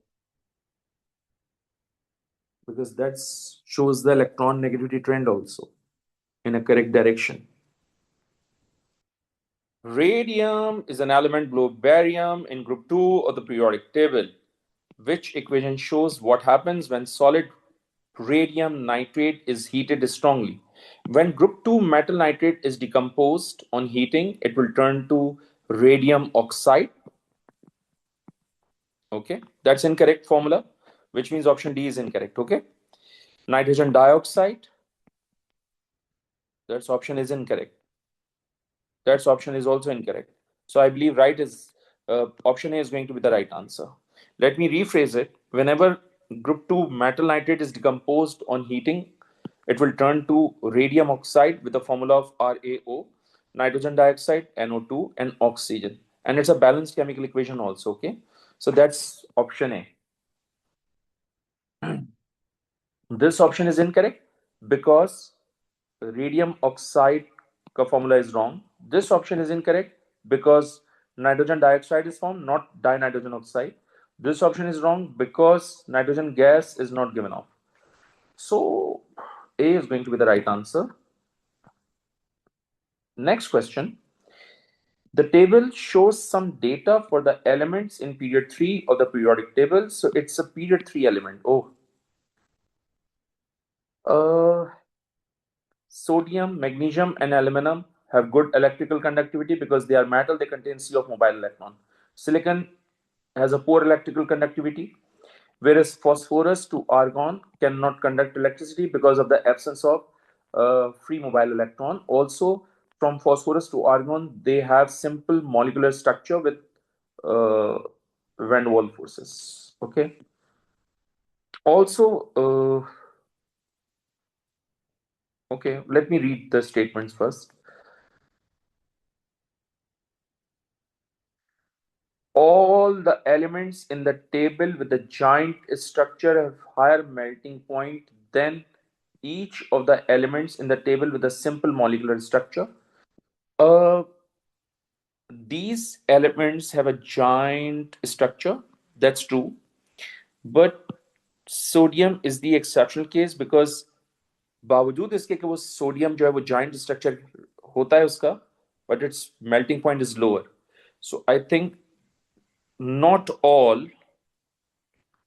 Because that shows the electron negativity trend also in a correct direction. Radium is an element below barium in group 2 of the periodic table. Which equation shows what happens when solid radium nitrate is heated strongly? When group 2 metal nitrate is decomposed on heating, it will turn to radium oxide. Okay, that's incorrect formula, which means option D is incorrect. Okay, nitrogen dioxide, that's option is incorrect. That's option is also incorrect. So I believe right is option A is going to be the right answer. Let me rephrase it. Whenever group 2 metal nitrate is decomposed on heating, it will turn to radium oxide with the formula of RaO, nitrogen dioxide, NO2, and oxygen. And it's a balanced chemical equation also. Okay, so that's option A. This option is incorrect because radium oxide ka formula is wrong. This option is incorrect because nitrogen dioxide is formed, not dinitrogen oxide. This option is wrong because nitrogen gas is not given off. So A is going to be the right answer. Next question. The table shows some data for the elements in period 3 of the periodic table. So it's a period 3 element. Oh. Sodium, magnesium, and aluminum have good electrical conductivity because they are metal, they contain C of mobile electron. Silicon has a poor electrical conductivity, whereas phosphorus to argon cannot conduct electricity because of the absence of free mobile electron. Also, from phosphorus to argon, they have simple molecular structure with uh, van der Waals forces. Okay. Also, okay, let me read the statements first. All the elements in the table with the giant structure have higher melting point than each of the elements in the table with a simple molecular structure. Uh, these elements have a giant structure. That's true. But sodium is the exceptional case because बावजूद इसके कि वो sodium जो है वो giant structure होता है उसका, but its melting point is lower. So I think not all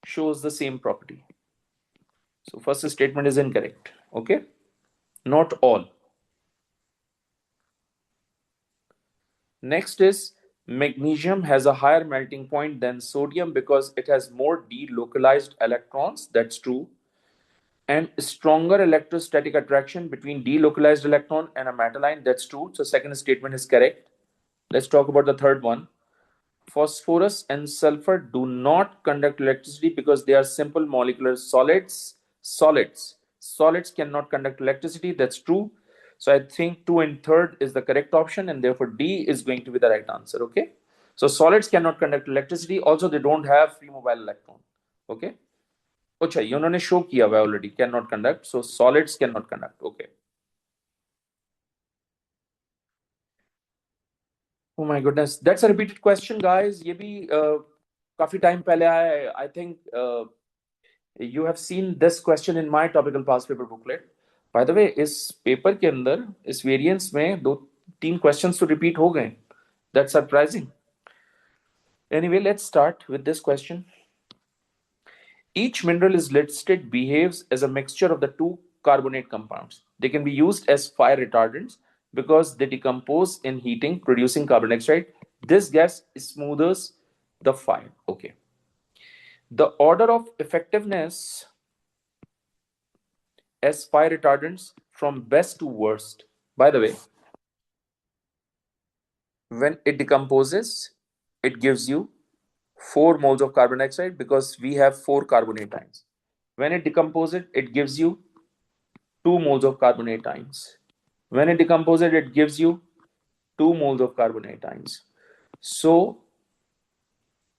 shows the same property. So first statement is incorrect. Okay, not all. Next is magnesium has a higher melting point than sodium because it has more delocalized electrons. That's true. And stronger electrostatic attraction between delocalized electron and a metal ion. That's true. So second statement is correct. Let's talk about the third one. Phosphorus and sulfur do not conduct electricity because they are simple molecular solids. Solids cannot conduct electricity. That's true. So I think 2 and 3rd is the correct option, and therefore D is going to be the right answer. Okay. So solids cannot conduct electricity. Also, they don't have free mobile electron. Okay. अच्छा ये उन्होंने show किया हुआ already cannot conduct. So solids cannot conduct. Okay. Oh my goodness, that's a repeated question, guys. ये भी काफी time पहले आया है. I think you have seen this question in my topical past paper booklet. By the way, इस paper के अंदर इस वेरिएंस में 2-3 questions तो repeat हो गए. That's surprising. Anyway, let's start with this question. Each mineral is listed behaves as a mixture of the two carbonate compounds. They can be used as fire retardants because they decompose in heating, producing carbon dioxide. This gas smooths the fire. Okay. The order of effectiveness as fire retardants from best to worst. By the way, when it decomposes, it gives you 4 moles of carbon dioxide because we have 4 carbonate ions. When it decomposes, it gives you 2 moles of carbonate ions. When it decomposes, it gives you 2 moles of carbonate ions. So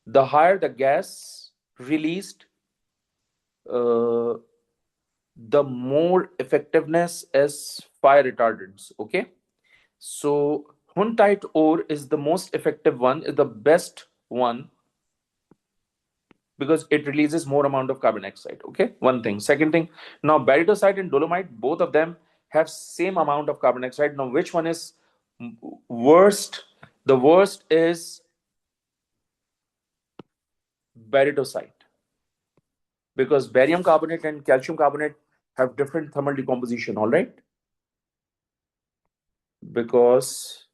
the higher the gas released, the more effectiveness as fire retardants. Okay. So Huntite ore is the most effective one, is the best one because it releases more amount of carbon dioxide. Okay, one thing. Second thing, now barytosite and dolomite, both of them have same amount of carbon dioxide. Now which one is worst? The worst is barytosite because barium carbonate and calcium carbonate have different thermal decomposition. All right, because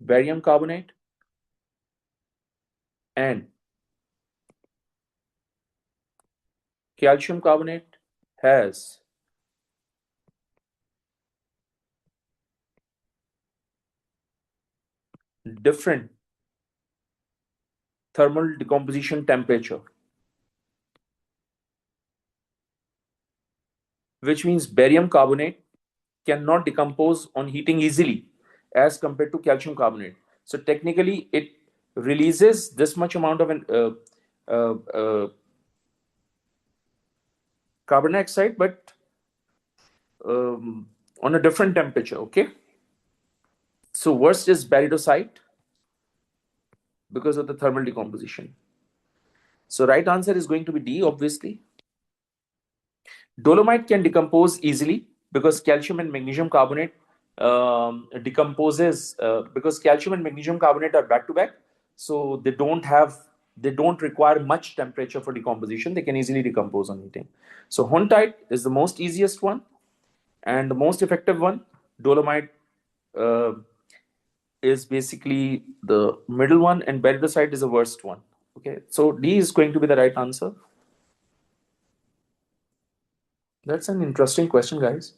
barium carbonate and calcium carbonate has different thermal decomposition temperature, which means barium carbonate cannot decompose on heating easily as compared to calcium carbonate. So technically, it releases this much amount of carbon dioxide, but on a different temperature. Okay. So worst is barytosite because of the thermal decomposition. So right answer is going to be D, obviously. Dolomite can decompose easily because calcium and magnesium carbonate decomposes because calcium and magnesium carbonate are back to back, so they don't require much temperature for decomposition. They can easily decompose on heating. So Huntite is the most easiest one and the most effective one. Dolomite is basically the middle one, and barytosite is the worst one. Okay, so D is going to be the right answer. That's an interesting question, guys.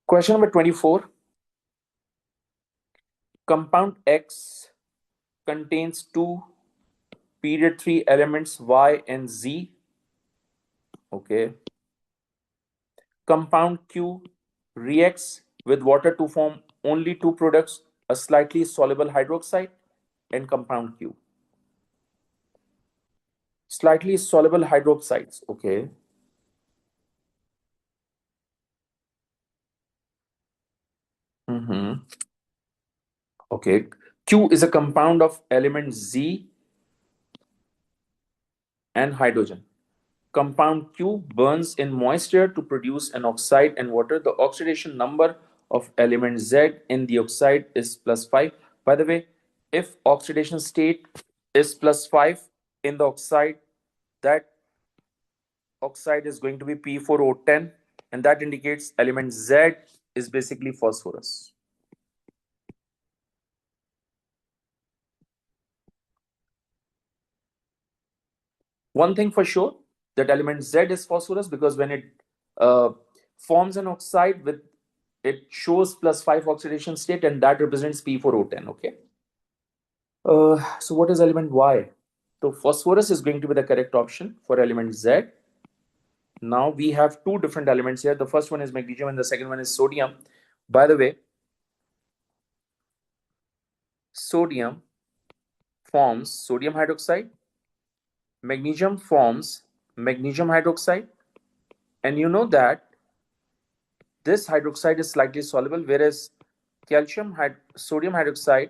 Question number 24. Compound X contains two period 3 elements Y and Z. Okay. Compound Q reacts with water to form only two products, a slightly soluble hydroxide and compound Q. Slightly soluble hydroxides, okay. Okay. Q is a compound of elements Z and hydrogen. Compound Q burns in moisture to produce an oxide and water. The oxidation number of element Z in the oxide is +5. By the way, if oxidation state is +5 in the oxide, that oxide is going to be P4O10, and that indicates element Z is basically phosphorus. One thing for sure, that element Z is phosphorus because when it forms an oxide with, it shows +5 oxidation state, and that represents P4O10. Okay. So what is element Y? So phosphorus is going to be the correct option for element Z. Now we have two different elements here. The first one is magnesium and the second one is sodium. By the way, sodium forms sodium hydroxide, magnesium forms magnesium hydroxide, and you know that this hydroxide is slightly soluble, whereas sodium hydroxide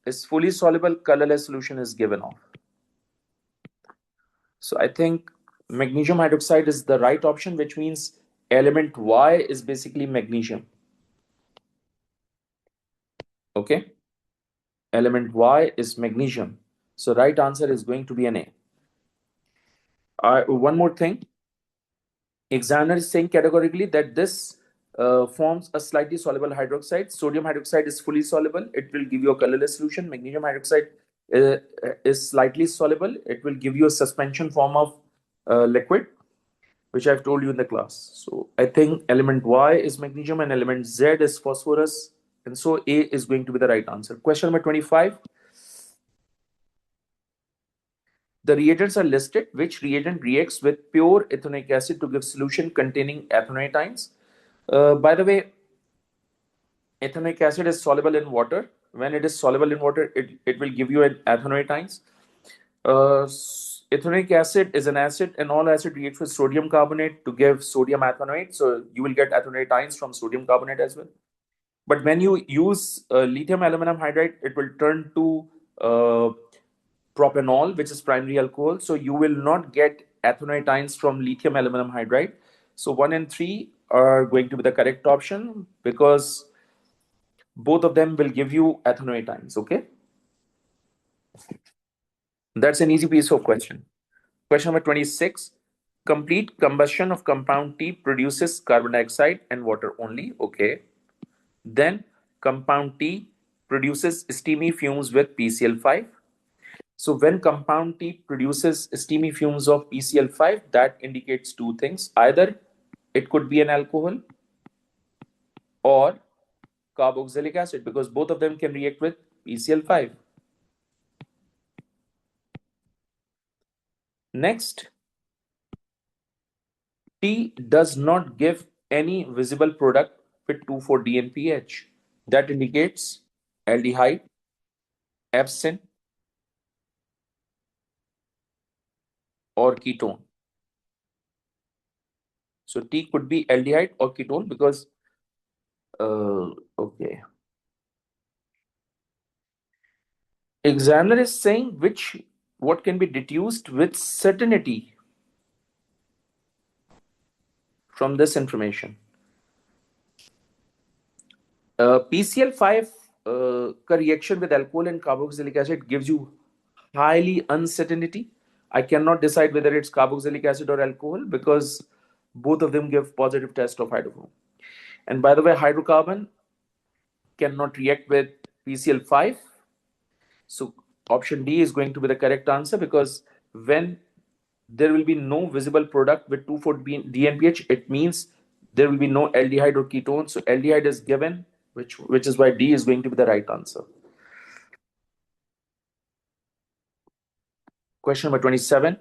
is fully soluble, colorless solution is given off. So I think magnesium hydroxide is the right option, which means element Y is basically magnesium. Okay. Element Y is magnesium. So right answer is going to be an A. One more thing. Examiner is saying categorically that this forms a slightly soluble hydroxide. Sodium hydroxide is fully soluble. It will give you a colorless solution. Magnesium hydroxide is slightly soluble. It will give you a suspension form of liquid, which I've told you in the class. So I think element Y is magnesium and element Z is phosphorus. And so A is going to be the right answer. Question number 25. The reagents are listed. Which reagent reacts with pure ethanoic acid to give solution containing ethanoate ions? By the way, ethanoic acid is soluble in water. When it is soluble in water, it will give you an ethanoate ions. Ethanoic acid is an acid, and all acid reacts with sodium carbonate to give sodium ethanoate. So you will get ethanoate ions from sodium carbonate as well. But when you use lithium aluminum hydride, it will turn to propanol, which is primary alcohol. So you will not get ethanoate ions from lithium aluminum hydride. So 1 and 3 are going to be the correct option because both of them will give you ethanoate ions. Okay. That's an easy piece of question. Question number 26. Complete combustion of compound T produces carbon dioxide and water only. Okay. Then compound T produces steamy fumes with PCl5. So when compound T produces steamy fumes of PCl5, that indicates two things. Either it could be an alcohol or carboxylic acid, because both of them can react with PCl5. Next, T does not give any visible product with 2,4-DNPH. That indicates aldehyde, absent, or ketone. So T could be aldehyde or ketone because, okay. Examiner is saying what can be deduced with certainty from this information. PCl5 ka reaction with alcohol and carboxylic acid gives you highly uncertainty. I cannot decide whether it's carboxylic acid or alcohol because both of them give positive test of hydroform. And by the way, hydrocarbon cannot react with PCl5. So option D is going to be the correct answer because when there will be no visible product with 2,4-DNPH, it means there will be no aldehyde or ketone. So aldehyde is given which is why D is going to be the right answer. Question number 27.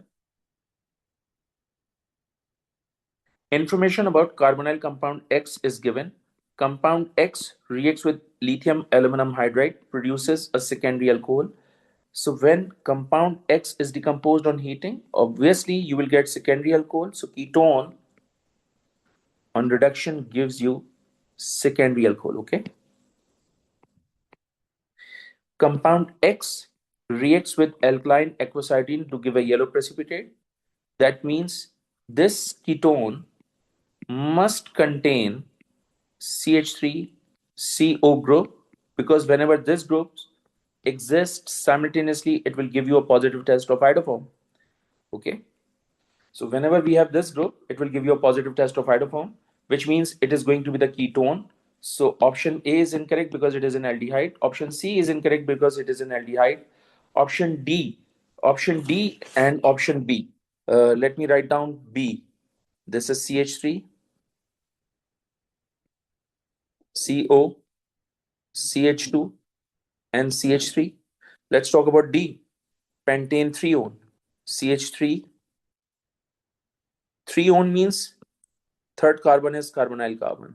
Information about carbonyl compound X is given. Compound X reacts with lithium aluminum hydride, produces a secondary alcohol. So when compound X is decomposed on heating, obviously you will get secondary alcohol. So ketone on reduction gives you secondary alcohol, okay? Compound X reacts with alkaline aquacidine to give a yellow precipitate. That means this ketone must contain CH3CO group, because whenever this group exists simultaneously, it will give you a positive test of hydroform. Okay. So whenever we have this group, it will give you a positive test of hydroform, which means it is going to be the ketone. So option A is incorrect because it is an aldehyde. Option C is incorrect because it is an aldehyde. Option D and option B. Let me write down B. This is CH3, CO, CH2, and CH3. Let's talk about D. Pentane 3-one. CH3. 3-one means third carbon is carbonyl carbon.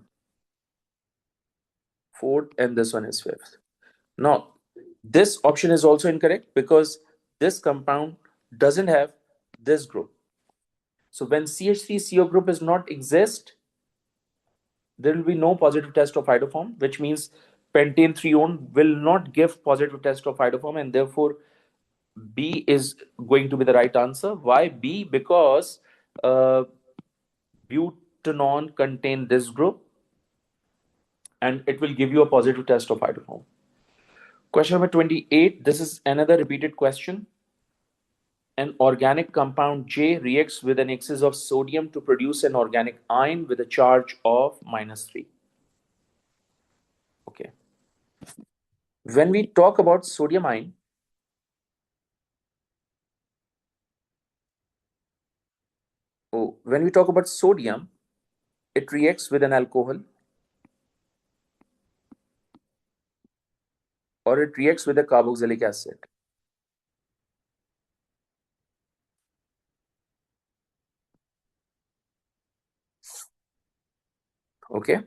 Fourth, and this one is fifth. Now, this option is also incorrect because this compound doesn't have this group. So when CH3CO group does not exist, there will be no positive test of hydroform, which means pentane 3-one will not give positive test of hydroform, and therefore B is going to be the right answer. Why B? Because butanol contain this group and it will give you a positive test of hydroform. Question number 28. This is another repeated question. An organic compound J reacts with an excess of sodium to produce an organic ion with a charge of -3. Okay. When we talk about sodium ion, when we talk about sodium, it reacts with an alcohol or it reacts with a carboxylic acid. Okay.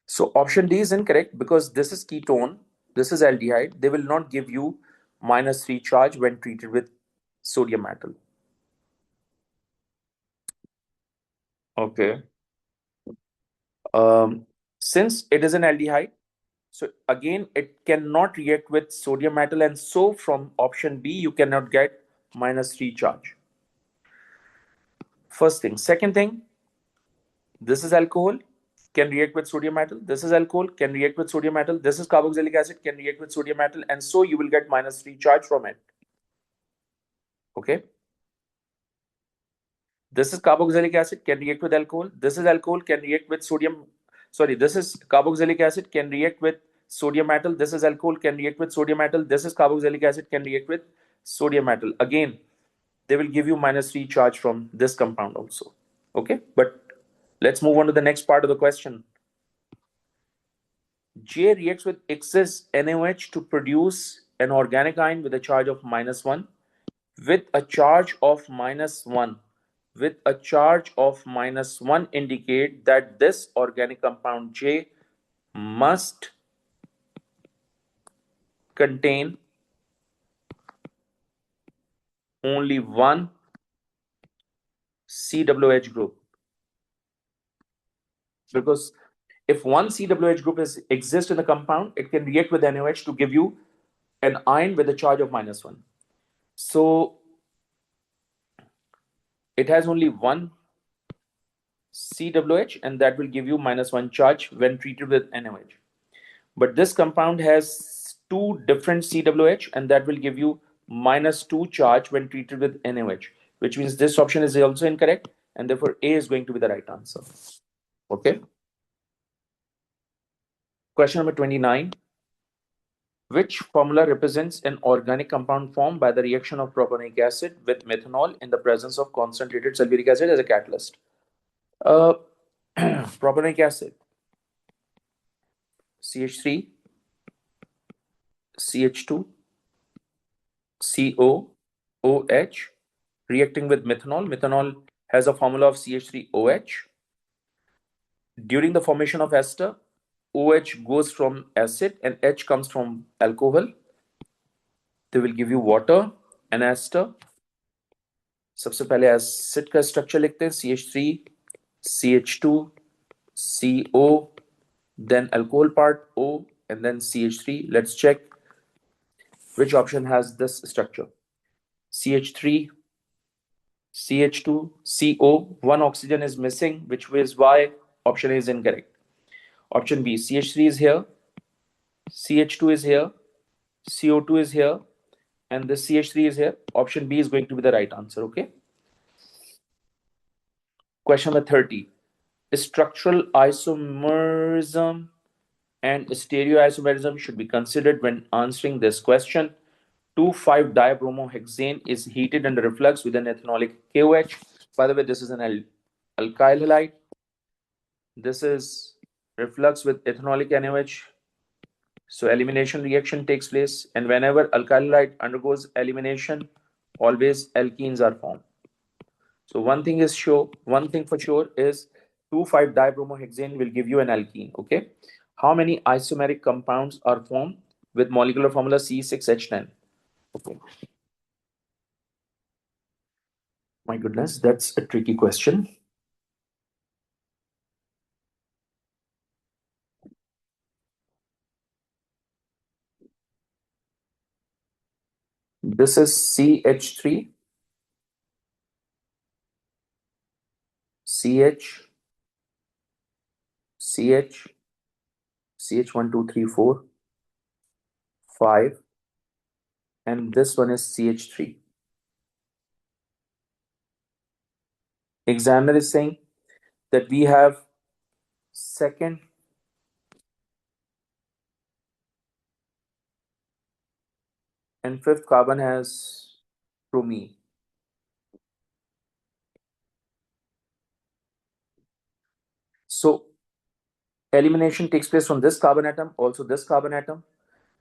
So option D is incorrect because this is ketone, this is aldehyde. They will not give you -3 charge when treated with sodium metal. Okay. Since it is an aldehyde, so again, it cannot react with sodium metal, and so from option B, you cannot get -3 charge. First thing. Second thing, this is alcohol, can react with sodium metal. This is alcohol, can react with sodium metal. This is carboxylic acid, can react with sodium metal, and so you will get -3 charge from it. Okay. This is carboxylic acid, can react with alcohol. This is alcohol, can react with sodium. Sorry, this is carboxylic acid, can react with sodium metal. This is alcohol, can react with sodium metal. This is carboxylic acid, can react with sodium metal. Again, they will give you -3 charge from this compound also. Okay, but let's move on to the next part of the question. J reacts with excess NaOH to produce an organic ion with a charge of -1. With a charge of -1, indicate that this organic compound J must contain only one COH group, because if one COH group exists in the compound, it can react with NaOH to give you an ion with a charge of -1. So it has only one COH, and that will give you -1 charge when treated with NaOH. But this compound has two different COH, and that will give you -2 charge when treated with NaOH, which means this option is also incorrect, and therefore A is going to be the right answer. Okay. Question number 29. Which formula represents an organic compound formed by the reaction of propanoic acid with methanol in the presence of concentrated sulfuric acid as a catalyst? Propanoic acid. CH3, CH2, CO, OH, reacting with methanol. Methanol has a formula of CH3OH. During the formation of ester, OH goes from acid and H comes from alcohol. They will give you water and ester. सबसे पहले acid का structure लिखते हैं CH3, CH2, CO, then alcohol part O, and then CH3. Let's check which option has this structure. CH3, CH2, CO. One oxygen is missing, which is why option A is incorrect. Option B, CH3 is here, CH2 is here, CO2 is here, and this CH3 is here. Option B is going to be the right answer, okay? Question number 30. Structural isomerism and stereoisomerism should be considered when answering this question. 2,5-dibromohexane is heated under reflux with an ethanolic KOH. By the way, this is an alkyl halide. This is reflux with ethanolic NaOH. So elimination reaction takes place, and whenever alkyl halide undergoes elimination, always alkenes are formed. So one thing for sure is 2,5-dibromohexane will give you an alkene. Okay, how many isomeric compounds are formed with molecular formula C6H10? Okay. My goodness, that's a tricky question. This is CH3, CH, CH, CH1, 2, 3, 4, 5, and this one is CH3. Examiner is saying that we have second and fifth carbon has bromine. So elimination takes place from this carbon atom, also this carbon atom.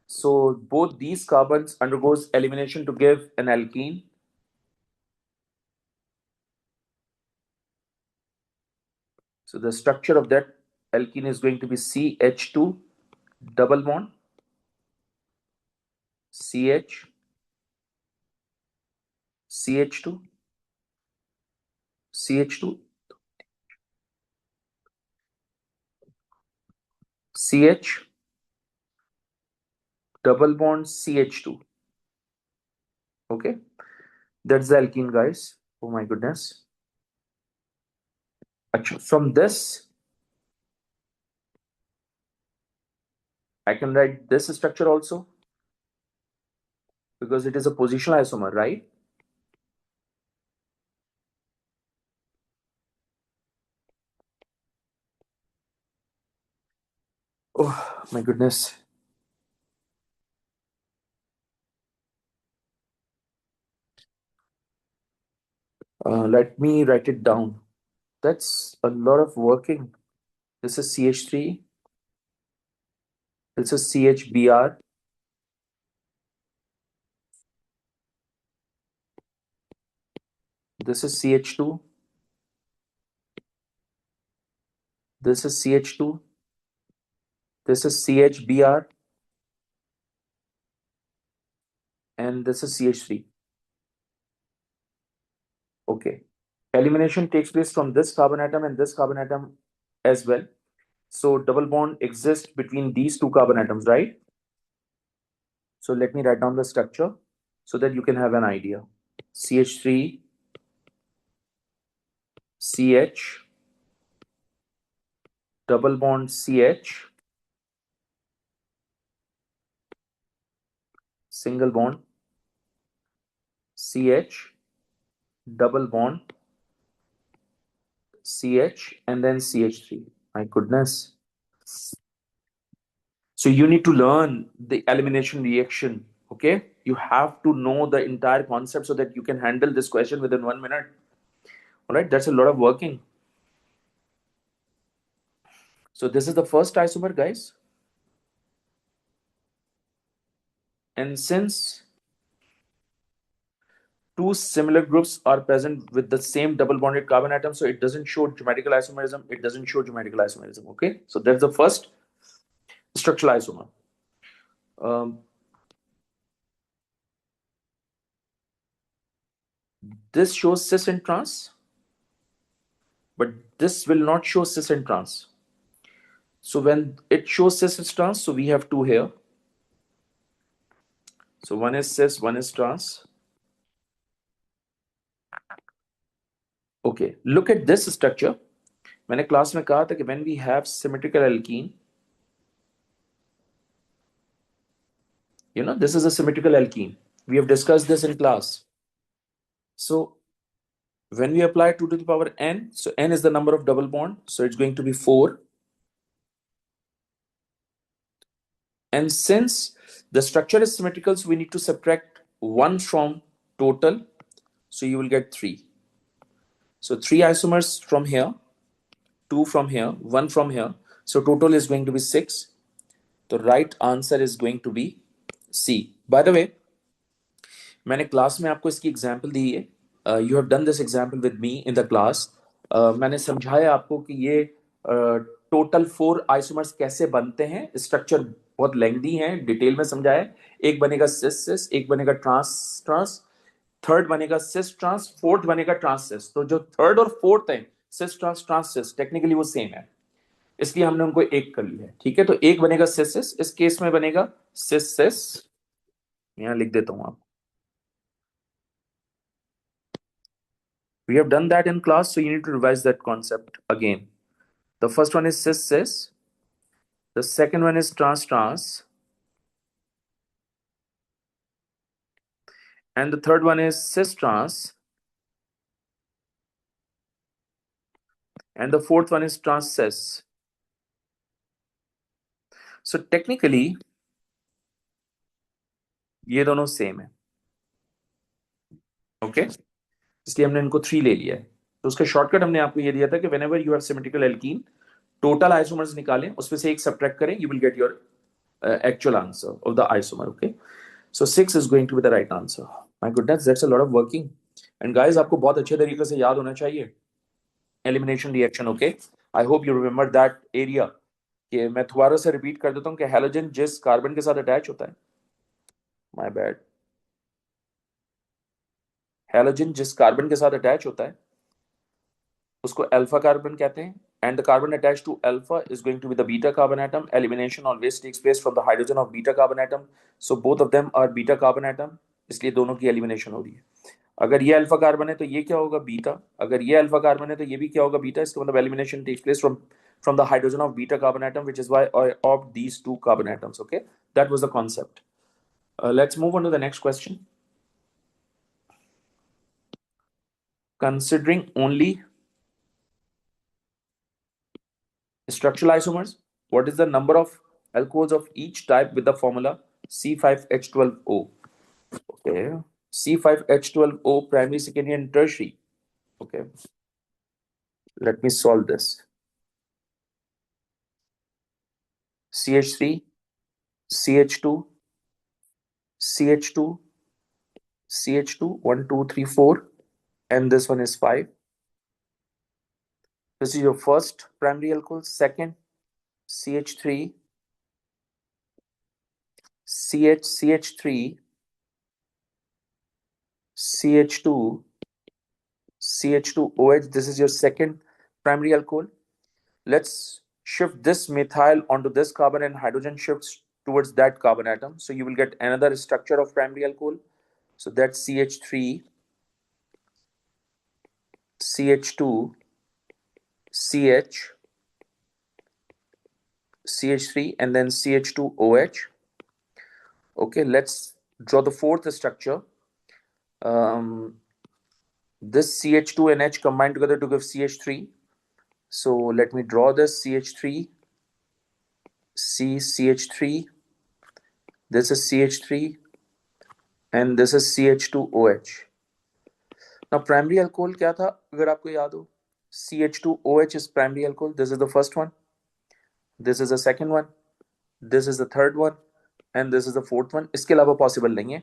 So both these carbons undergoes elimination to give an alkene. So the structure of that alkene is going to be CH2 double bond, CH, CH2, CH2, CH, double bond, CH2. Okay, that's the alkene, guys. Oh my goodness. From this, I can write this structure also because it is a positional isomer, right? Oh my goodness. Let me write it down. That's a lot of working. This is CH3. This is CHBr. This is CH2. This is CH2. This is CHBr. And this is CH3. Okay. Elimination takes place from this carbon atom and this carbon atom as well. So double bond exists between these two carbon atoms, right? So let me write down the structure so that you can have an idea. CH3, CH, double bond CH, single bond CH, double bond CH, and then CH3. My goodness. So you need to learn the elimination reaction. Okay, you have to know the entire concept so that you can handle this question within 1 minute. All right, that's a lot of working. So this is the first isomer, guys. And since two similar groups are present with the same double bonded carbon atom, so it doesn't show geometrical isomerism. It doesn't show geometrical isomerism. Okay, so that's the first structural isomer. This shows cis and trans, but this will not show cis and trans. So when it shows cis and trans, so we have two here. So one is cis, one is trans. Okay, look at this structure. मैंने class में कहा था कि when we have symmetrical alkene, you know, this is a symmetrical alkene. We have discussed this in class. So when we apply 2 to the power n, so n is the number of double bond, so it's going to be 4. And since the structure is symmetrical, so we need to subtract 1 from total, so you will get 3. So 3 isomers from here, 2 from here, 1 from here, so total is going to be 6. The right answer is going to be C. By the way, मैंने class में आपको इसकी example दी है. You have done this example with me in the class. मैंने समझाया आपको कि ये टोटल 4 आइसोमर्स कैसे बनते हैं. स्ट्रक्चर बहुत लेंथी है, डिटेल में समझाया. एक बनेगा सिस सिस, एक बनेगा ट्रांस ट्रांस, थर्ड बनेगा सिस ट्रांस, फोर्थ बनेगा ट्रांस सिस. तो जो थर्ड और फोर्थ है सिस ट्रांस ट्रांस सिस, टेक्निकली वो सेम है, इसलिए हमने उनको एक कर लिया है. ठीक है, तो एक बनेगा सिस सिस, इस केस में बनेगा सिस सिस. यहां लिख देता हूं आप. We have done that in class, so you need to revise that concept again. The first one is cis cis. The second one is trans trans. And the third one is cis trans. And the fourth one is trans cis. So technically, ये दोनों same है. Okay, इसलिए हमने इनको 3 ले लिया है. तो उसका शॉर्टकट हमने आपको ये दिया था कि whenever you have symmetrical alkene, total isomers निकालें, उसमें से एक subtract करें, you will get your actual answer of the isomer. Okay, so 6 is going to be the right answer. My goodness, that's a lot of working. And guys, आपको बहुत अच्छे तरीके से याद होना चाहिए elimination reaction. Okay, I hope you remember that area. कि मैं दोबारा से रिपीट कर देता हूँ कि हैलोजन जिस कार्बन के साथ अटैच होता है, माय बैड, हैलोजन जिस कार्बन के साथ अटैच होता है उसको अल्फा कार्बन कहते हैं. And the carbon attached to alpha is going to be the beta carbon atom. Elimination always takes place from the hydrogen of beta carbon atom. So both of them are beta carbon atom. इसलिए दोनों की elimination हो रही है. अगर ये alpha carbon है तो ये क्या होगा, बीटा. अगर ये अल्फा कार्बन है तो ये भी क्या होगा, बीटा. इसका मतलब elimination takes place from the hydrogen of beta carbon atom, which is why I opt these 2 carbon atoms. Okay, that was the concept. Let's move on to the next question. Considering only structural isomers, what is the number of alcohols of each type with the formula C5H12O? Okay, C5H12O, primary, secondary, and tertiary. Okay, let me solve this. CH3, CH2, CH2, CH2, 1, 2, 3, 4, and this one is 5. This is your first primary alcohol. Second, CH3, CH3, CH2, CH2OH. This is your second primary alcohol. Let's shift this methyl onto this carbon and hydrogen shifts towards that carbon atom. So you will get another structure of primary alcohol. So that's CH3, CH2, CH, CH3, and then CH2OH. Okay, let's draw the fourth structure. This CH2 and H combined together to give CH3. So let me draw this CH3, CH3, this is CH3, and this is CH2OH. Now primary alcohol क्या था अगर आपको याद हो, CH2OH is primary alcohol. This is the first one, this is the second one, this is the third one, and this is the fourth one. इसके अलावा possible नहीं है.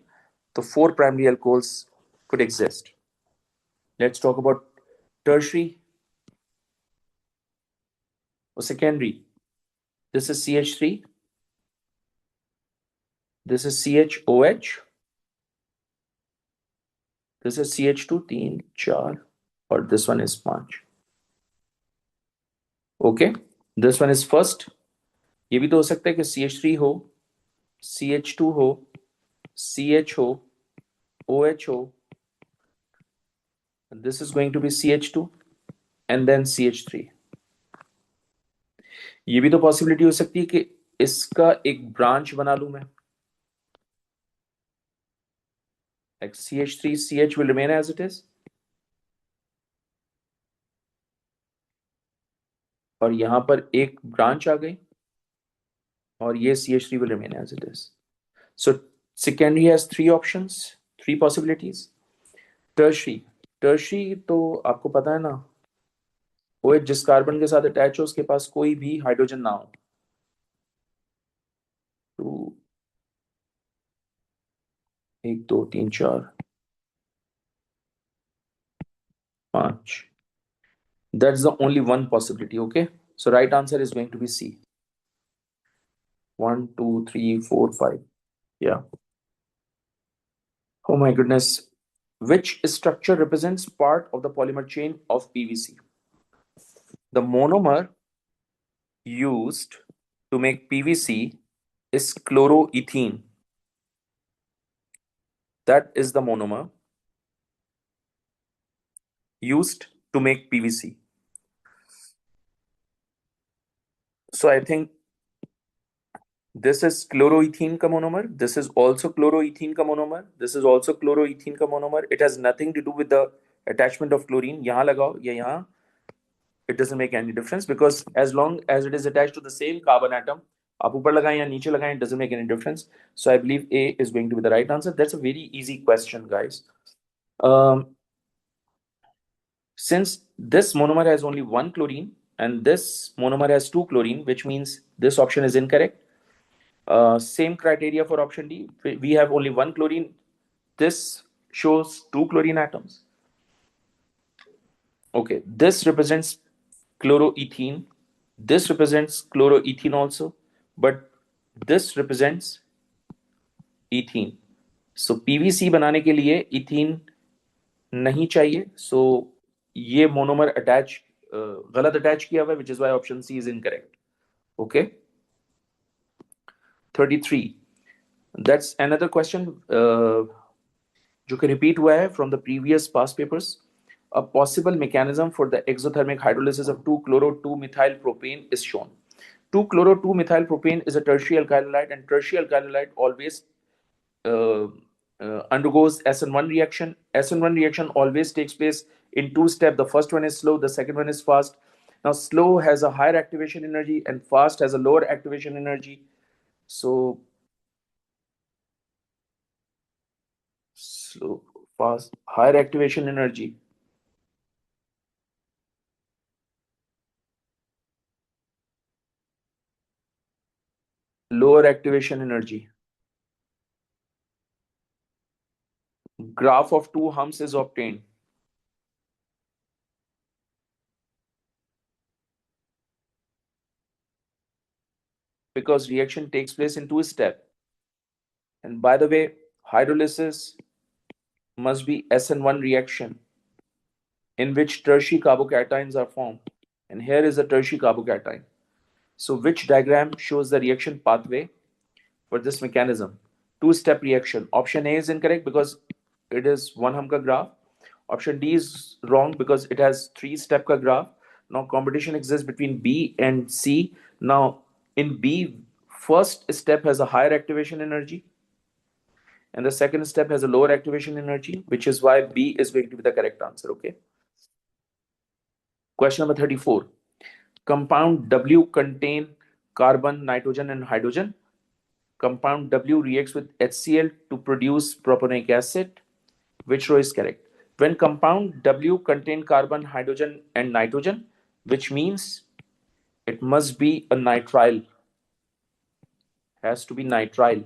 तो 4 primary alcohols could exist. Let's talk about tertiary or secondary. This is CH3. This is CHOH. This is CH2, 3, 4, or this one is 5. Okay, this one is first. ये भी तो हो सकता है कि CH3 हो, CH2 हो, CH हो, OH हो. This is going to be CH2 and then CH3. ये भी तो पॉसिबिलिटी हो सकती है कि इसका एक ब्रांच बना लूं मैं. Like CH3, CH will remain as it is. और यहां पर एक ब्रांच आ गई और ये CH3 will remain as it is. So secondary has 3 options, 3 possibilities. Tertiary तो आपको पता है ना, OH जिस कार्बन के साथ अटैच हो उसके पास कोई भी हाइड्रोजन ना हो. तो 1 2 3 4 5. That's the only one possibility. Okay, so right answer is going to be C. 1 2 3 4 5. Yeah. Oh my goodness. Which structure represents part of the polymer chain of PVC? The monomer used to make PVC is chloroethene. That is the monomer used to make PVC. So I think this is chloroethene ka monomer. This is also chloroethene ka monomer. This is also chloroethene ka monomer. It has nothing to do with the attachment of chlorine. Yahan lagao ya yahan. It doesn't make any difference because as long as it is attached to the same carbon atom, आप ऊपर लगाएं या नीचे लगाएं, it doesn't make any difference. So I believe A is going to be the right answer. That's a very easy question, guys. Since this monomer has only one chlorine and this monomer has 2 chlorine, which means this option is incorrect. Same criteria for option D. We have only one chlorine. This shows 2 chlorine atoms. Okay, this represents chloroethene. This represents chloroethene also, but this represents ethene. So PVC बनाने के लिए ethene नहीं चाहिए. So ये monomer attach गलत attach किया हुआ है, which is why option C is incorrect. Okay. 33. That's another question जो कि repeat हुआ है from the previous past papers. A possible mechanism for the exothermic hydrolysis of 2-chloro-2-methyl propane is shown. 2-chloro-2-methyl propane is a tertiary alkyl halide, and tertiary alkyl halide always undergoes SN1 reaction. SN1 reaction always takes place in 2 steps. The first one is slow, the second one is fast. Now slow has a higher activation energy and fast has a lower activation energy. So slow, fast, higher activation energy. Lower activation energy. Graph of 2 humps is obtained. Because reaction takes place in 2 steps. And by the way, hydrolysis must be SN1 reaction in which tertiary carbocations are formed. And here is a tertiary carbocation. So which diagram shows the reaction pathway for this mechanism? 2-step reaction. Option A is incorrect because it is 1 hump ka graph. Option D is wrong because it has 3-step ka graph. Now competition exists between B and C. Now in B, first step has a higher activation energy and the second step has a lower activation energy, which is why B is going to be the correct answer. Okay. Question number 34. Compound W contain carbon, nitrogen and hydrogen. Compound W reacts with HCl to produce propanoic acid. Which row is correct? When compound W contain carbon, hydrogen and nitrogen, which means it must be a nitrile. Has to be nitrile.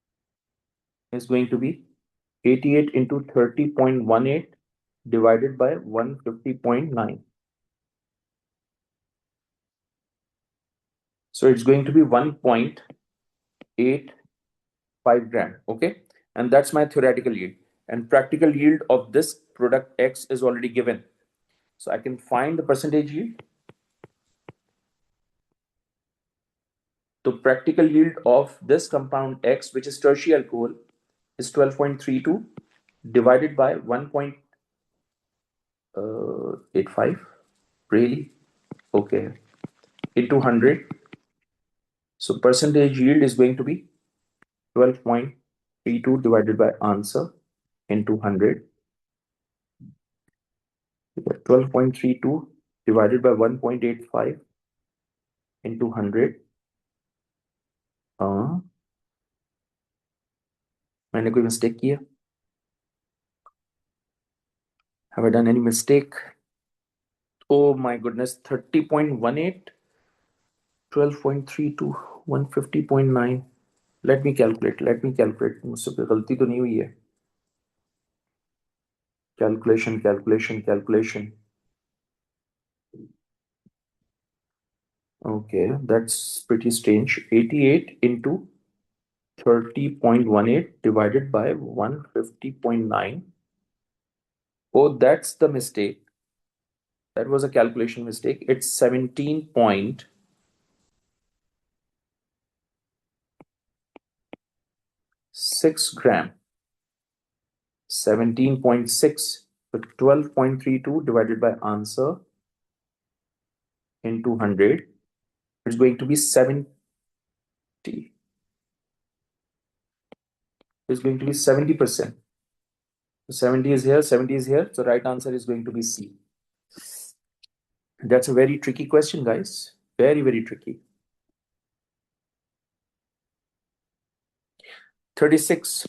is going to be 88 into 30.18 divided by 150.9. So it's going to be 1.85 gram. Okay. And that's my theoretical yield. And practical yield of this product X is already given. So I can find the percentage yield. The practical yield of this compound X, which is tertiary alcohol, is 12.32 divided by 1.85. Really? Okay. Into 100. So percentage yield is going to be 12.32 divided by answer into 100. 12.32 divided by 1.85 into 100. मैंने कोई mistake किया? Have I done any mistake? Oh my goodness, 30.18, 12.32, 150.9. Let me calculate. मुझसे कोई गलती तो नहीं हुई है? Calculation. Okay, that's pretty strange. 88 into 30.18 divided by 150.9. Oh, that's the mistake. That was a calculation mistake. It's 17.6 gram. 17.6. So 12.32 divided by answer into 100. It's going to be 70. It's going to be 70%. 70 is here, 70 is here. So right answer is going to be C. That's a very tricky question, guys. Very, very tricky. 36.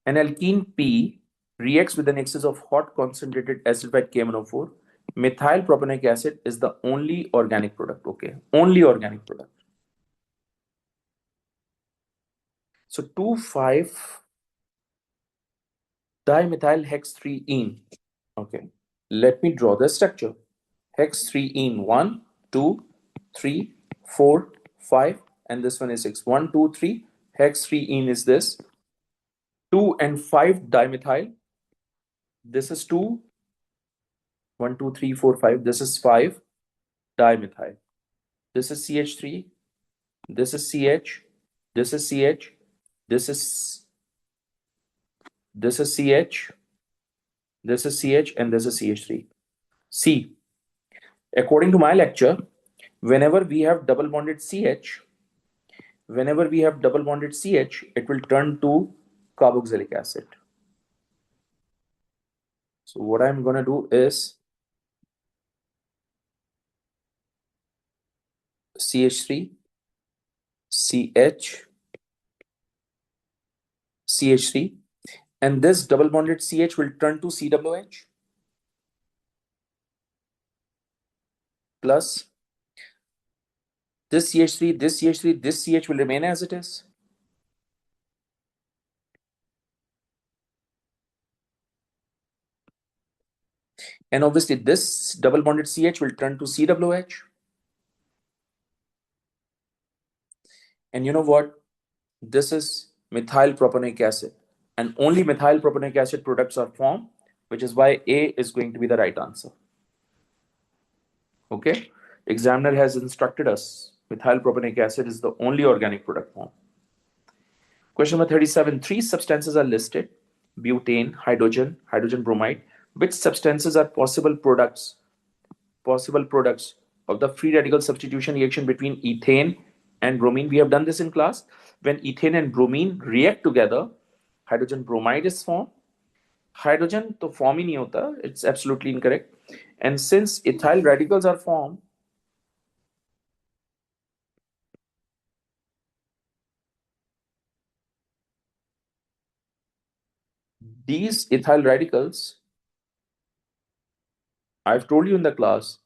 An alkene P reacts with an excess of hot concentrated acidified KMnO4. Methyl propanoic acid is the only organic product. Okay, only organic product. So 2,5-dimethyl hex 3-ene. Okay, let me draw the structure. Hex 3-ene 1, 2, 3, 4, 5, and this one is 6. 1, 2, 3. Hex 3-ene is this. 2 and 5 dimethyl. This is 2. 1, 2, 3, 4, 5. This is 5 dimethyl. This is CH3. This is CH. This is CH. This is CH. This is CH, and this is CH3. See, according to my lecture, whenever we have double bonded CH, it will turn to carboxylic acid. So what I'm going to do is CH3, CH, CH3, and this double bonded CH will turn to CWH plus this CH3, this CH3, this CH will remain as it is. And obviously this double bonded CH will turn to CWH. And you know what? This is methyl propanoic acid. And only methyl propanoic acid products are formed, which is why A is going to be the right answer. Okay? Examiner has instructed us methyl propanoic acid is the only organic product form. Question number 37. 3 substances are listed: butane, hydrogen, hydrogen bromide. Which substances are possible products of the free radical substitution reaction between ethane and bromine? We have done this in class. When ethane and bromine react together, hydrogen bromide is formed. Hydrogen to form ही नहीं होता, it's absolutely incorrect. And since ethyl radicals are formed, these ethyl radicals, I've told you in the class,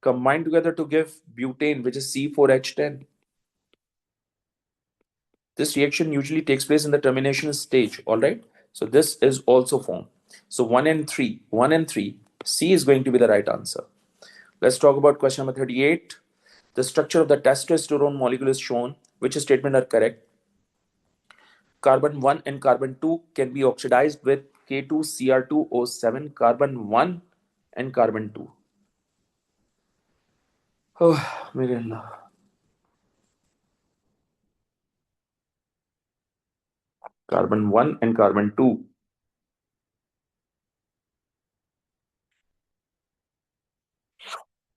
combine together to give butane, which is C4H10. This reaction usually takes place in the termination stage, all right? So this is also formed. So 1 and 3, 1 and 3, C is going to be the right answer. Let's talk about question number 38. The structure of the testosterone molecule is shown. Which statement are correct? Carbon 1 and carbon 2 can be oxidized with K2Cr2O7, carbon 1 and carbon 2. Oh, मेरे अल्लाह. Carbon 1 and carbon 2.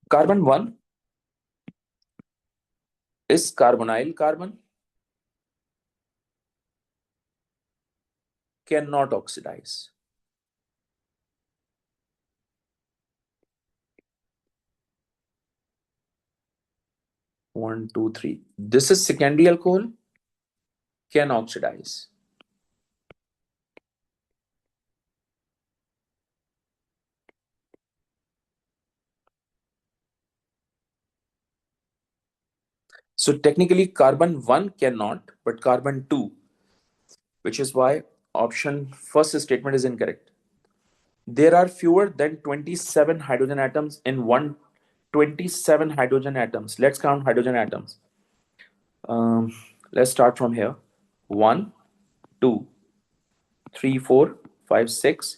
Carbon 1 is carbonyl carbon, cannot oxidize. One, two, three. This is secondary alcohol, can oxidize. So technically carbon 1 cannot, but carbon 2, which is why option first statement is incorrect. There are fewer than 27 hydrogen atoms in one. 27 hydrogen atoms. Let's count hydrogen atoms. Let's start from here. 1, 2, 3, 4, 5, 6,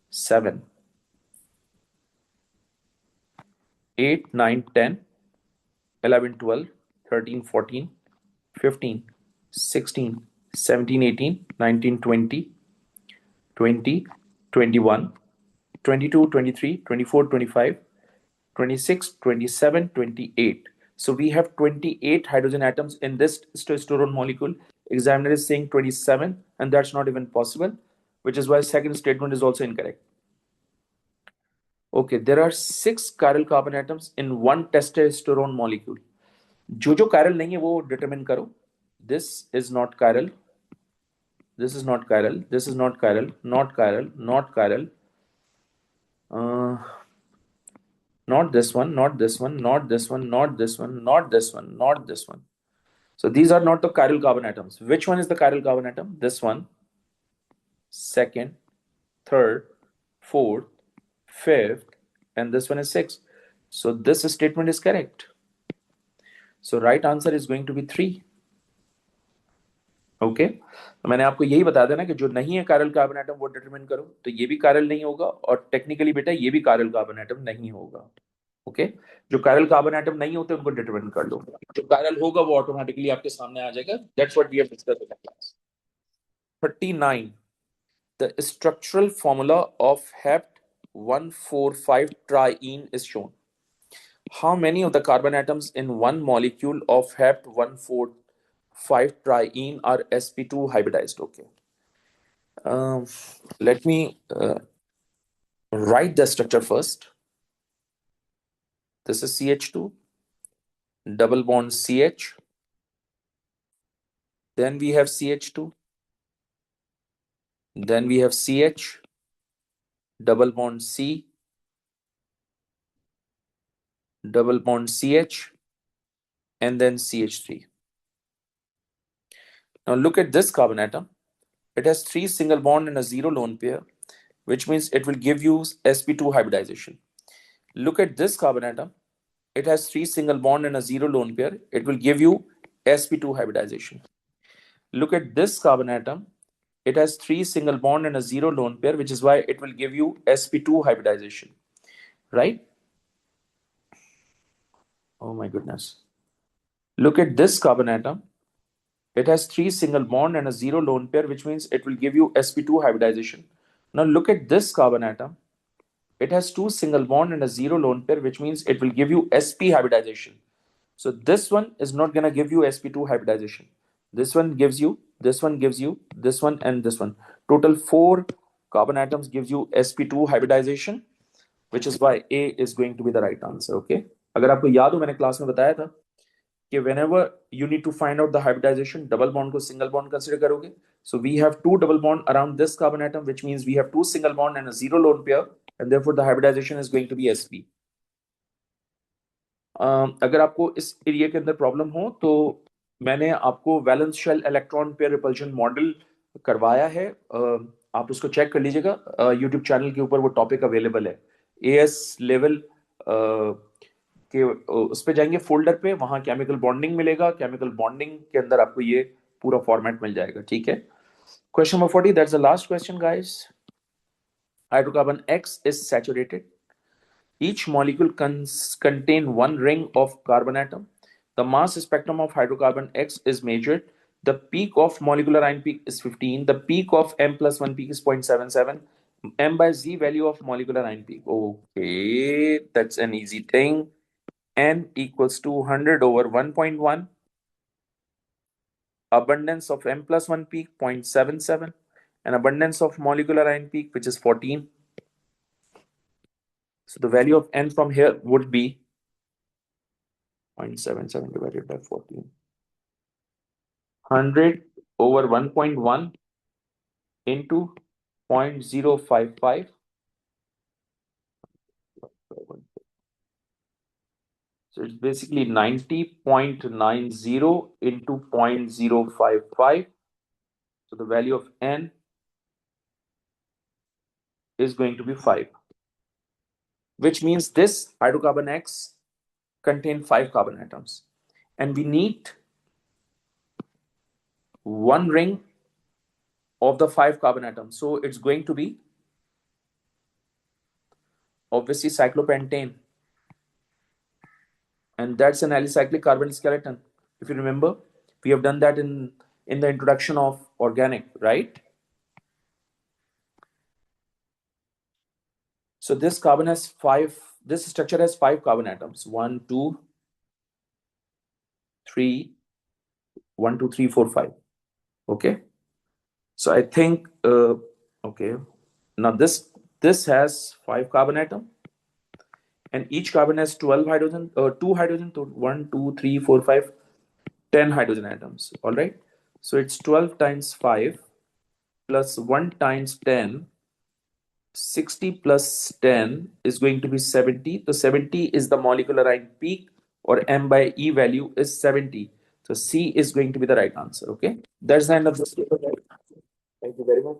7, 8, 9, 10, 11, 12, 13, 14, 15, 16, 17, 18, 19, 20, 20, 21, 22, 23, 24, 25, 26, 27, 28. So we have 28 hydrogen atoms in this testosterone molecule. Examiner is saying 27, and that's not even possible, which is why second statement is also incorrect. Okay, there are 6 chiral carbon atoms in one testosterone molecule. जो chiral नहीं है वो determine करो. This is not chiral. This is not chiral. This is not chiral. Not chiral. Not chiral. Not this one. Not this one. Not this one. Not this one. Not this one. Not this one. So these are not the chiral carbon atoms. Which one is the chiral carbon atom? This one. Second, third, fourth, fifth, and this one is sixth. So this statement is correct. So right answer is going to be 3. Okay तो मैंने आपको यही बता देना कि जो नहीं है कायरल कार्बन एटम वो डिटरमिन करो. तो ये भी कायरल नहीं होगा और टेक्निकली बेटा ये भी कायरल कार्बन एटम नहीं होगा. ओके जो कायरल कार्बन एटम नहीं होते उनको डिटरमिन कर लो. जो कायरल होगा वो ऑटोमेटिकली आपके सामने आ जाएगा. That's what we have discussed in class. 39. The structural formula of hept 145 triene is shown. How many of the carbon atoms in one molecule of hept 145 triene are sp2 hybridized? Okay. Let me write the structure first. This is CH2, double bond CH. Then we have CH2. Then we have CH, double bond C, double bond CH, and then CH3. Now look at this carbon atom. It has 3 single bond and a 0 lone pair, which means it will give you sp2 hybridization. Look at this carbon atom. It has 3 single bond and a 0 lone pair. It will give you sp2 hybridization. Look at this carbon atom. It has 3 single bond and a 0 lone pair, which is why it will give you sp2 hybridization. Right? Oh my goodness. Look at this carbon atom. It has 3 single bond and a 0 lone pair, which means it will give you sp2 hybridization. Now look at this carbon atom. It has 2 single bond and a 0 lone pair, which means it will give you sp hybridization. So this one is not going to give you sp2 hybridization. This one gives you, this one gives you, this one and this one. Total 4 carbon atoms gives you sp2 hybridization, which is why A is going to be the right answer. Okay. अगर आपको याद हो मैंने class में बताया था कि whenever you need to find out the hybridization, double bond को single bond consider करोगे. So we have 2 double bond around this carbon atom, which means we have 2 single bond and a 0 lone pair, and therefore the hybridization is going to be sp. अगर आपको इस area के अंदर problem हो तो मैंने आपको valence shell electron pair repulsion model करवाया है, आप उसको चेक कर लीजिएगा, यूट्यूब चैनल के ऊपर वो टॉपिक अवेलेबल है। एएस लेवल के उस पे जाएंगे फोल्डर पे, वहां केमिकल बॉन्डिंग मिलेगा, केमिकल बॉन्डिंग के अंदर आपको ये पूरा फॉर्मेट मिल जाएगा, ठीक है। Question number 40, that's the last question guys. Hydrocarbon X is saturated. Each molecule contain one ring of carbon atom. The mass spectrum of hydrocarbon X is measured. The peak of molecular ion peak is 15. The peak of M plus 1 peak is 0.77. M by Z value of molecular ion peak. Okay, that's an easy thing. N equals to 100 over 1.1. Abundance of M plus 1 peak 0.77. And abundance of molecular ion peak, which is 14. So the value of N from here would be 0.77 divided by 14. 100 over 1.1 into 0.055. So it's basically 90.90 into 0.055. So the value of N is going to be 5. Which means this hydrocarbon X contains 5 carbon atoms. And we need one ring of the 5 carbon atoms. So it's going to be obviously cyclopentane. And that's an alicyclic carbon skeleton. If you remember, we have done that in the introduction of organic, right? So this carbon has 5, this structure has 5 carbon atoms. 1, 2, 3, 1, 2, 3, 4, 5. Okay. So I think, okay. Now this has 5 carbon atom, and each carbon has 12 hydrogen, 2 hydrogen, 1, 2, 3, 4, 5, 10 hydrogen atoms. All right. So it's 12 times 5 plus 1 times 10. 60 plus 10 is going to be 70. So 70 is the molecular ion peak, or M by E value is 70. So C is going to be the right answer. Okay. That's the end of this paper. Thank you very much.